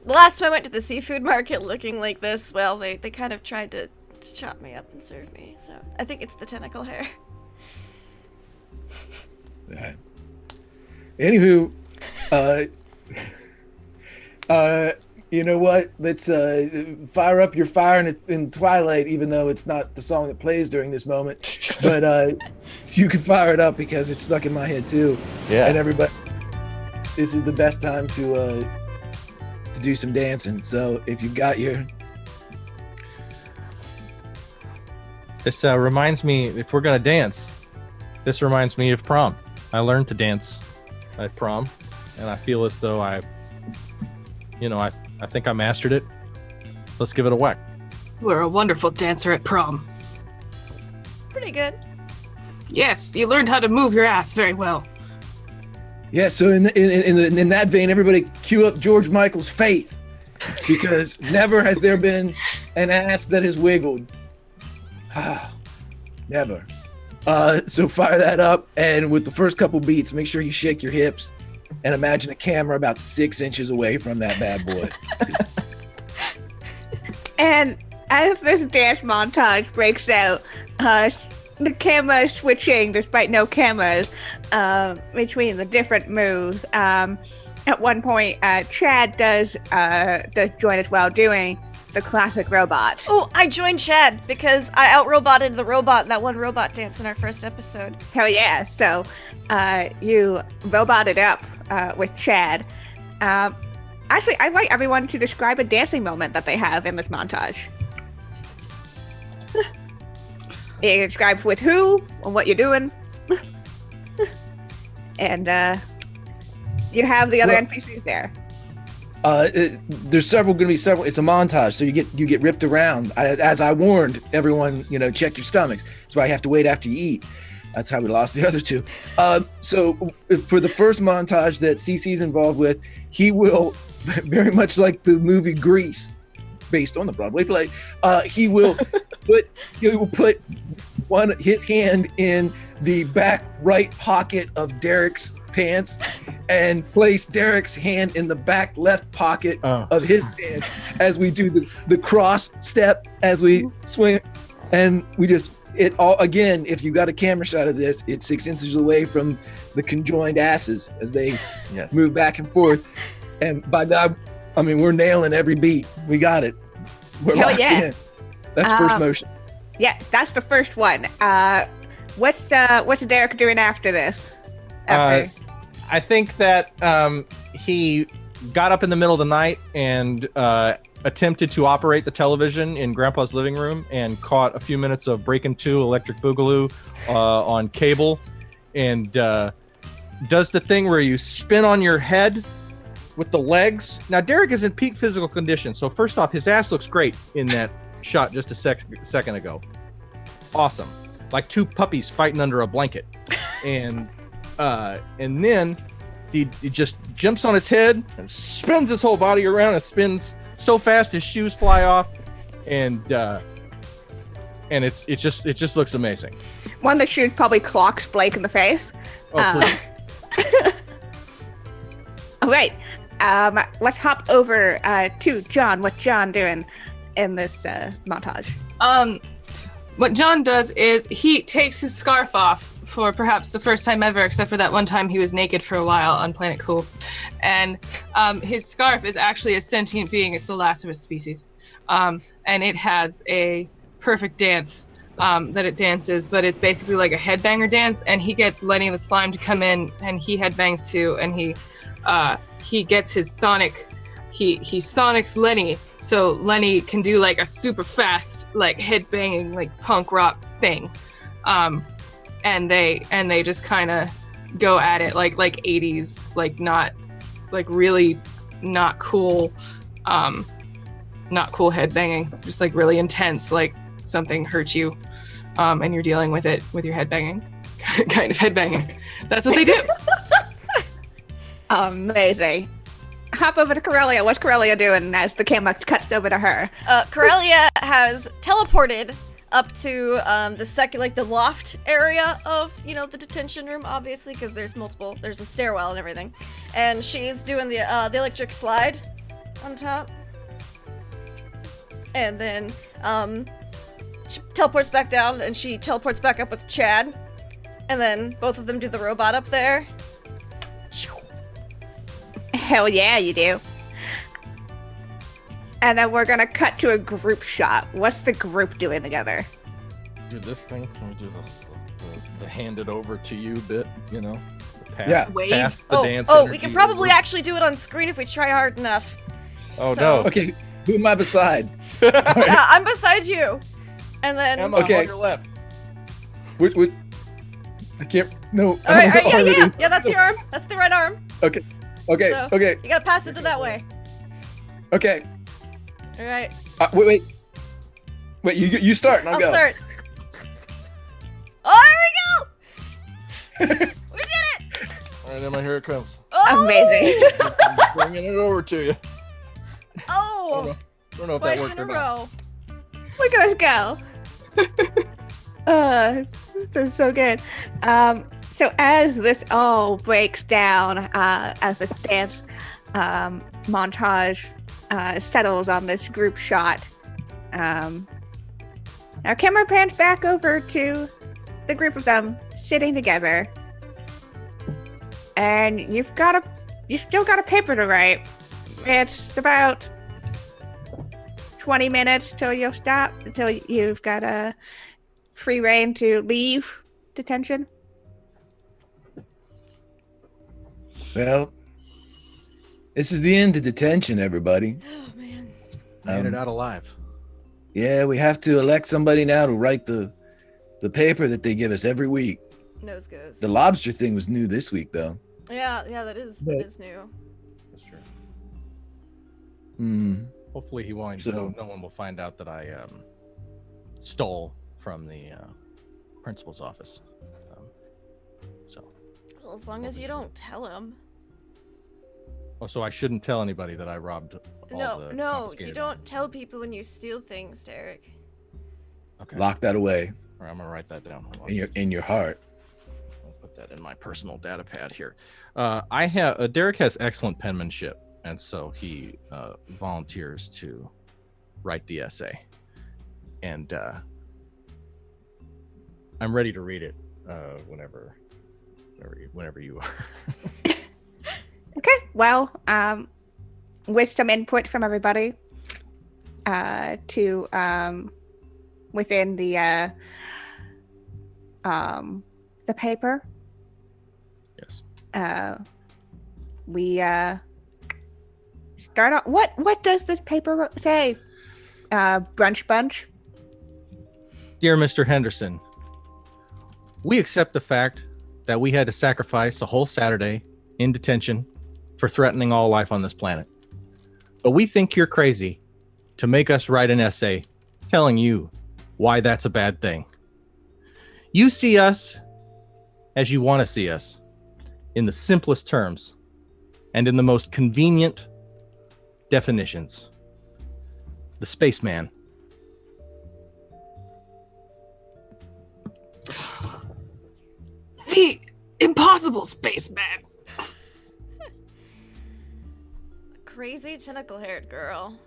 The last time I went to the seafood market looking like this, well, they kind of tried to chop me up and serve me, so I think it's the tentacle hair. Anywho, you know what? Let's fire up your fire in Twilight, even though it's not the song that plays during this moment. But you can fire it up because it's stuck in my head too. Yeah. And everybody, this is the best time to do some dancing. So if you got your This reminds me, if we're gonna dance, this reminds me of prom. I learned to dance at prom, and I feel as though I think I mastered it. Let's give it a whack. You were a wonderful dancer at prom. Pretty good. Yes, you learned how to move your ass very well. Yeah, so in that vein, everybody cue up George Michael's Faith, because never has there been an ass that has wiggled. Never. So fire that up, and with the first couple beats, make sure you shake your hips and imagine a camera about 6 inches away from that bad boy. And as this dance montage breaks out, the camera is switching despite no cameras between the different moves. At one point, Chad does join us while doing the classic robot. Oh, I joined Chad because I out-roboted the robot in that one robot dance in our first episode. Hell yeah. So you roboted up with Chad, Actually, I'd like everyone to describe a dancing moment that they have in this montage. You describe with who and what you're doing. And you have the other NPCs there. There's going to be several. It's a montage, so you get ripped around. As I warned everyone, check your stomachs. That's why you have to wait after you eat. That's how we lost the other two. So for the first montage that CC's involved with, he will, very much like the movie Grease, based on the Broadway play, he will put his hand in the back right pocket of Derek's pants and place Derek's hand in the back left pocket of his pants as we do the cross step as we swing, and we just it all again. If you got a camera shot of this, it's 6 inches away from the conjoined asses as they move back and forth. And by God, I mean we're nailing every beat. We got it. We're locked in. That's first motion. Yeah, that's the first one. What's Derek doing after this? I think that he got up in the middle of the night and attempted to operate the television in Grandpa's living room and caught a few minutes of Breakin' 2 Electric Boogaloo on cable, and does the thing where you spin on your head with the legs. Now, Derek is in peak physical condition, so first off, his ass looks great in that shot just a second ago. Awesome. Like two puppies fighting under a blanket. And then he just jumps on his head and spins his whole body around and spins so fast his shoes fly off, and it just looks amazing. One that should probably clocks Blake in the face. All right. Let's hop over to John. What's John doing in this montage? What John does is he takes his scarf off for perhaps the first time ever, except for that one time he was naked for a while on Planet Cool. And his scarf is actually a sentient being. It's the last of its species. And it has a perfect dance that it dances, but it's basically like a headbanger dance. And he gets Lenny the Slime to come in, and he headbangs too. And he gets his sonic, he sonics Lenny, so Lenny can do like a super fast, like headbanging, like punk rock thing. And they just kind of go at it like 80s, like not, like really not cool headbanging, just like really intense, like something hurt you, and you're dealing with it with your headbanging, kind of headbanging. That's what they do. Amazing. Hop over to Corellia. What's Corellia doing as the camera cuts over to her? Corellia has teleported up to the loft area of, the detention room, obviously, because there's a stairwell and everything. And she's doing the electric slide on top. And then she teleports back down, and she teleports back up with Chad. And then both of them do the robot up there. Hell yeah, you do. And then we're gonna cut to a group shot. What's the group doing together? Do this thing. Let me do the hand it over to you bit. Pass the dance. Oh, we can probably actually do it on screen if we try hard enough. Oh no. Okay, who am I beside? Yeah, I'm beside you. And then Emma, on your left. Which I can't. No. All right, yeah. That's your arm. That's the right arm. Okay. Okay. So, okay. You gotta pass it to that way. Okay. All right. Wait. You start and I'll go. I'll start. Oh, here we go! We did it! All right, Emma, here it comes. Oh! Amazing. I'm bringing it over to you. Oh! I don't know if that Twice worked in a or not. row. Look at us go. This is so good. So as this all breaks down, as this dance montage settles on this group shot, our camera pans back over to the group of them sitting together, and you still got a paper to write. It's about 20 minutes till you'll stop, until you've got a free reign to leave detention. Well, This is the end of detention, everybody. Oh man. Made it out alive. Yeah, we have to elect somebody now to write the paper that they give us every week. Nose goes. The lobster thing was new this week, though. Yeah, that is new. That's true. Hmm. Hopefully he won't. So- No one will find out that I stole from the principal's office. So. Well, as long as you don't tell him. Oh, so I shouldn't tell anybody that I robbed all No, the you confiscated don't money. tell people when you steal things, Derek. Okay. Lock that away All right, I'm gonna write that down. Hold on. in your heart. I'll put that in my personal data pad here. I have Derek has excellent penmanship, and so he volunteers to write the essay, and I'm ready to read it whenever you are. Okay, well, with some input from everybody, to within the paper, Yes. we start off. What does this paper say? Brunch bunch. Dear Mr. Henderson, we accept the fact that we had to sacrifice a whole Saturday in detention for threatening all life on this planet. But we think you're crazy to make us write an essay telling you why that's a bad thing. You see us as you want to see us, in the simplest terms and in the most convenient definitions. The spaceman. The impossible spaceman. Crazy tentacle-haired girl.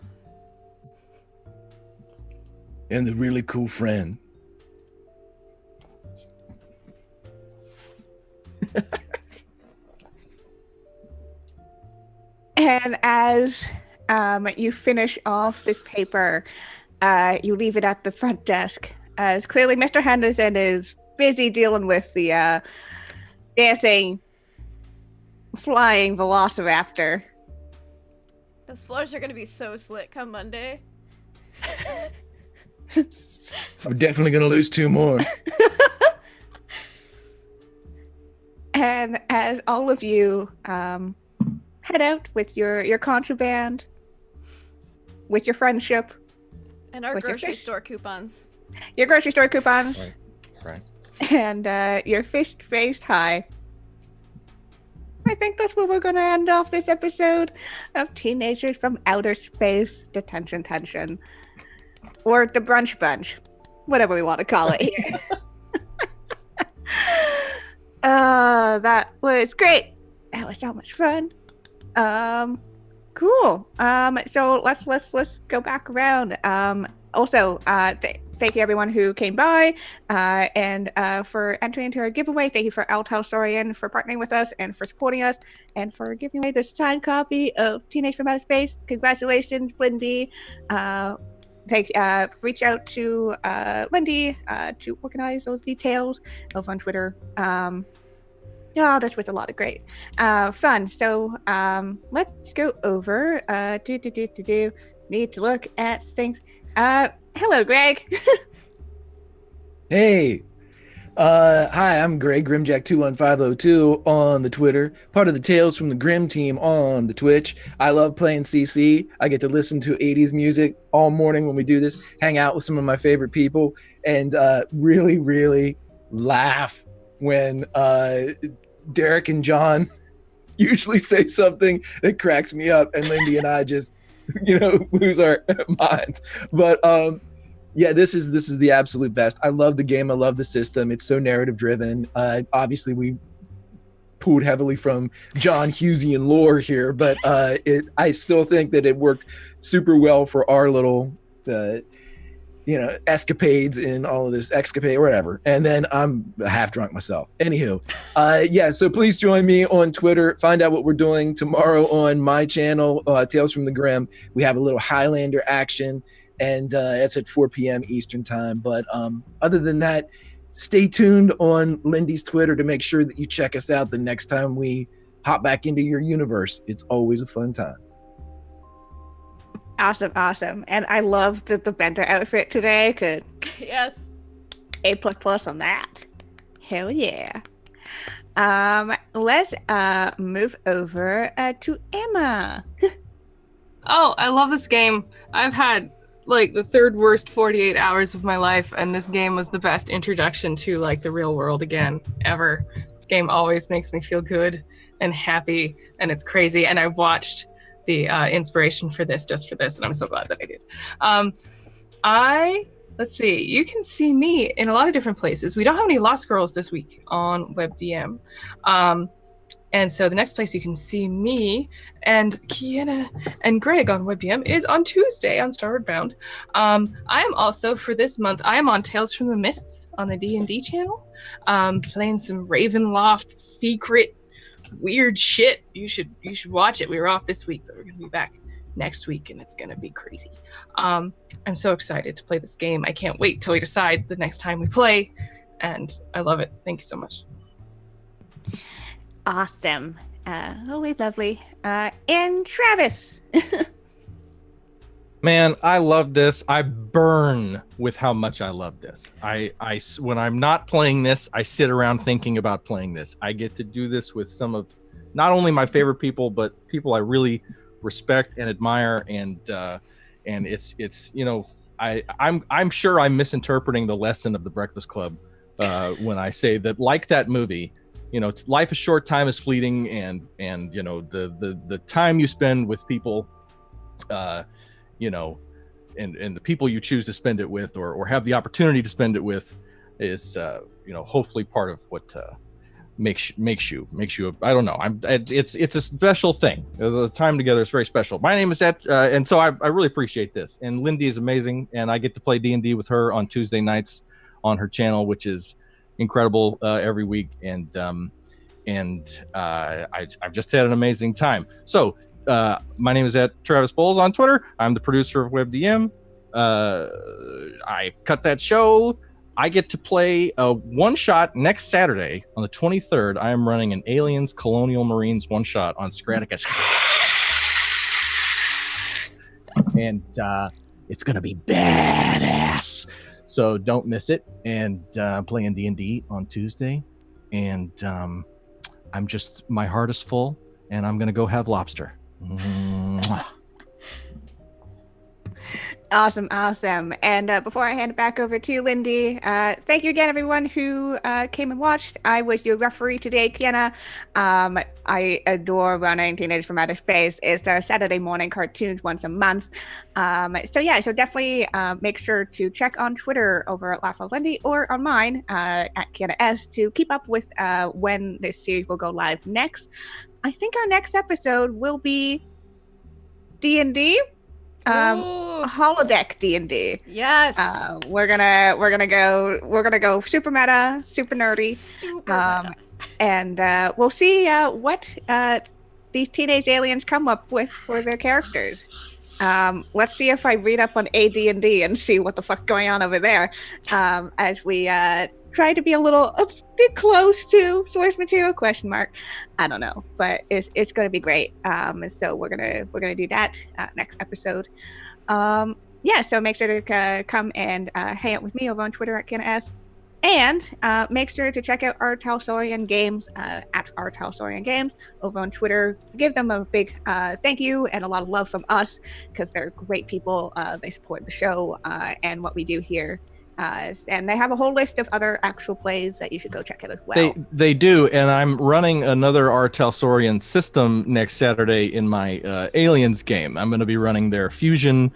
And the really cool friend. And as you finish off this paper, you leave it at the front desk, as clearly Mr. Henderson is busy dealing with the dancing, flying velociraptor. Those floors are gonna be so slick come Monday. We're definitely going to lose 2 more. And as all of you head out with your contraband, with your friendship, And our With your grocery fish. store coupons. your grocery store coupons, Right. and your fist raised high, I think that's where we're going to end off this episode of Teenagers from Outer Space Detention Tension. Or the Brunch Bunch, whatever we want to call it here. That was great. That was so much fun. Cool. So let's go back around. Also, thank you everyone who came by, and for entering into our giveaway. Thank you for Altel Sorian for partnering with us and for supporting us, and for giving away this signed copy of Teenage from Outer Space. Congratulations, Blin B. Reach out to Lindy to organize those details over on Twitter. That's with a lot of great fun. So let's go over. Need to look at things. Hello, Greg. Hey, hi, I'm Greg Grimjack21502 on the Twitter, part of the Tales from the Grim team on the Twitch. I love playing CC. I get to listen to 80s music all morning when we do this, hang out with some of my favorite people, and really, really laugh when Derek and John usually say something that cracks me up, and Lindy and I just, lose our minds. But yeah, this is the absolute best. I love the game. I love the system. It's so narrative driven. Obviously, we pulled heavily from John Hughesian lore here, but I still think that it worked super well for our little, escapades in all of this escapade or whatever. And then I'm half drunk myself. Anywho, yeah. So please join me on Twitter. Find out what we're doing tomorrow on my channel, Tales from the Grim. We have a little Highlander action. And it's at 4 p.m. Eastern time. But other than that, stay tuned on Lindy's Twitter to make sure that you check us out the next time we hop back into your universe. It's always a fun time. Awesome. And I love the bento outfit today. Could Yes. A++ on that. Hell yeah. Let's move over to Emma. Oh, I love this game. I've had like the third worst 48 hours of my life, and this game was the best introduction to like the real world again ever. This game always makes me feel good and happy, and it's crazy. And I watched the inspiration for this just for this, and I'm so glad that I did. Let's see, you can see me in a lot of different places. We don't have any Lost Girls this week on WebDM. And so the next place you can see me and Kiana and Greg on WebDM is on Tuesday on Starward Bound. I am also, for this month, I am on Tales from the Mists on the D&D channel, playing some Ravenloft secret weird shit. You should watch it. We were off this week, but we're going to be back next week, and it's going to be crazy. I'm so excited to play this game. I can't wait till we decide the next time we play, and I love it. Thank you so much. Awesome. Always lovely. And Travis. Man, I love this. I burn with how much I love this. When I'm not playing this, I sit around thinking about playing this. I get to do this with some of not only my favorite people, but people I really respect and admire. And it's I'm sure I'm misinterpreting the lesson of the Breakfast Club when I say that, like that movie, it's life is short, time is fleeting, and the time you spend with people, and the people you choose to spend it with, or have the opportunity to spend it with, is hopefully part of what makes you. I don't know. It's a special thing. The time together is very special. My name is Ed, and so I really appreciate this. And Lindy is amazing, and I get to play D&D with her on Tuesday nights on her channel, which is incredible every week, and I've just had an amazing time. So my name is Travis Bowles on Twitter. I'm the producer of WebDM. I cut that show. I get to play a one-shot next Saturday on the 23rd. I am running an Aliens Colonial Marines one-shot on Scraticus. And it's going to be badass. So don't miss it. And playing D&D on Tuesday. And my heart is full, and I'm going to go have lobster. Mwah. Awesome. And before I hand it back over to you, Lindy, thank you again, everyone who came and watched. I was your referee today, Kiana. I adore running Teenagers from Outer Space. It's our Saturday morning cartoons once a month. So definitely make sure to check on Twitter over at Laugh of Lindy, or on mine at Kiana S, to keep up with when this series will go live next. I think our next episode will be D&D. Holodeck D&D. Yes. We're gonna go super meta, super nerdy. Super meta. And we'll see what these teenage aliens come up with for their characters. Let's see if I read up on AD&D and see what the fuck's going on over there. As we try to be a bit close to source material ? I don't know, but it's going to be great. So we're gonna do that next episode. So make sure to come and hang out with me over on Twitter at KinaS, and make sure to check out our Talsorian Games at our Talsorian Games over on Twitter. Give them a big thank you and a lot of love from us, because they're great people. They support the show and what we do here. And they have a whole list of other actual plays that you should go check out as well. They do, and I'm running another R. Talsorian system next Saturday in my Aliens game. I'm going to be running their Fusion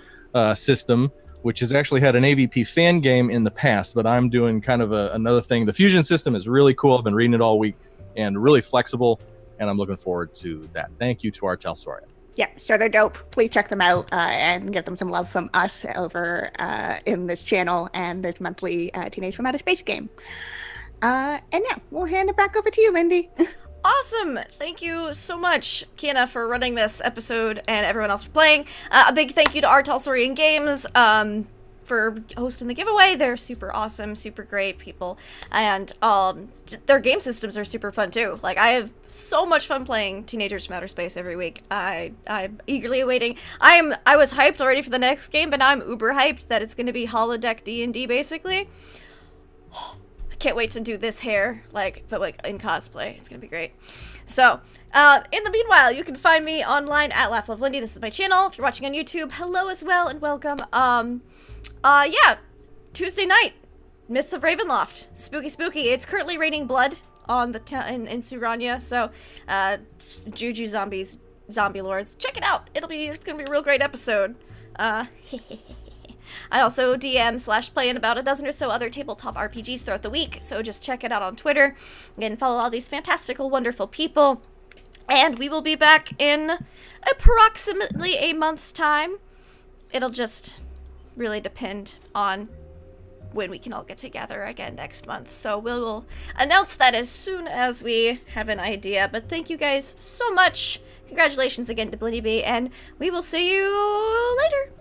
system, which has actually had an AVP fan game in the past, but I'm doing kind of another thing. The Fusion system is really cool. I've been reading it all week, and really flexible, and I'm looking forward to that. Thank you to R. Talsorian. Yeah, so they're dope. Please check them out and give them some love from us over in this channel and this monthly Teenage from Outer Space game. And yeah, we'll hand it back over to you, Lindy. Awesome! Thank you so much, Kiana, for running this episode, and everyone else for playing. A big thank you to our Talsorian Games. for hosting the giveaway. They're super awesome, super great people, and their game systems are super fun too. Like, I have so much fun playing Teenagers from Outer Space every week. I'm eagerly awaiting. I was hyped already for the next game, but now I'm uber hyped that it's going to be holodeck D&D basically. I can't wait to do this hair, but in cosplay. It's gonna be great. So, in the meanwhile, you can find me online at LaughLoveLindy. This is my channel. If you're watching on YouTube, hello as well and welcome. Yeah, Tuesday night, Mists of Ravenloft. Spooky, spooky. It's currently raining blood on the in Suranya, so Juju zombies, zombie lords. Check it out. It's gonna be a real great episode. I also DM/play in about a dozen or so other tabletop RPGs throughout the week, so just check it out on Twitter and follow all these fantastical, wonderful people. And we will be back in approximately a month's time. It'll just really depend on when we can all get together again next month. So we'll announce that as soon as we have an idea. But thank you guys so much. Congratulations again to Blinny B, and we will see you later.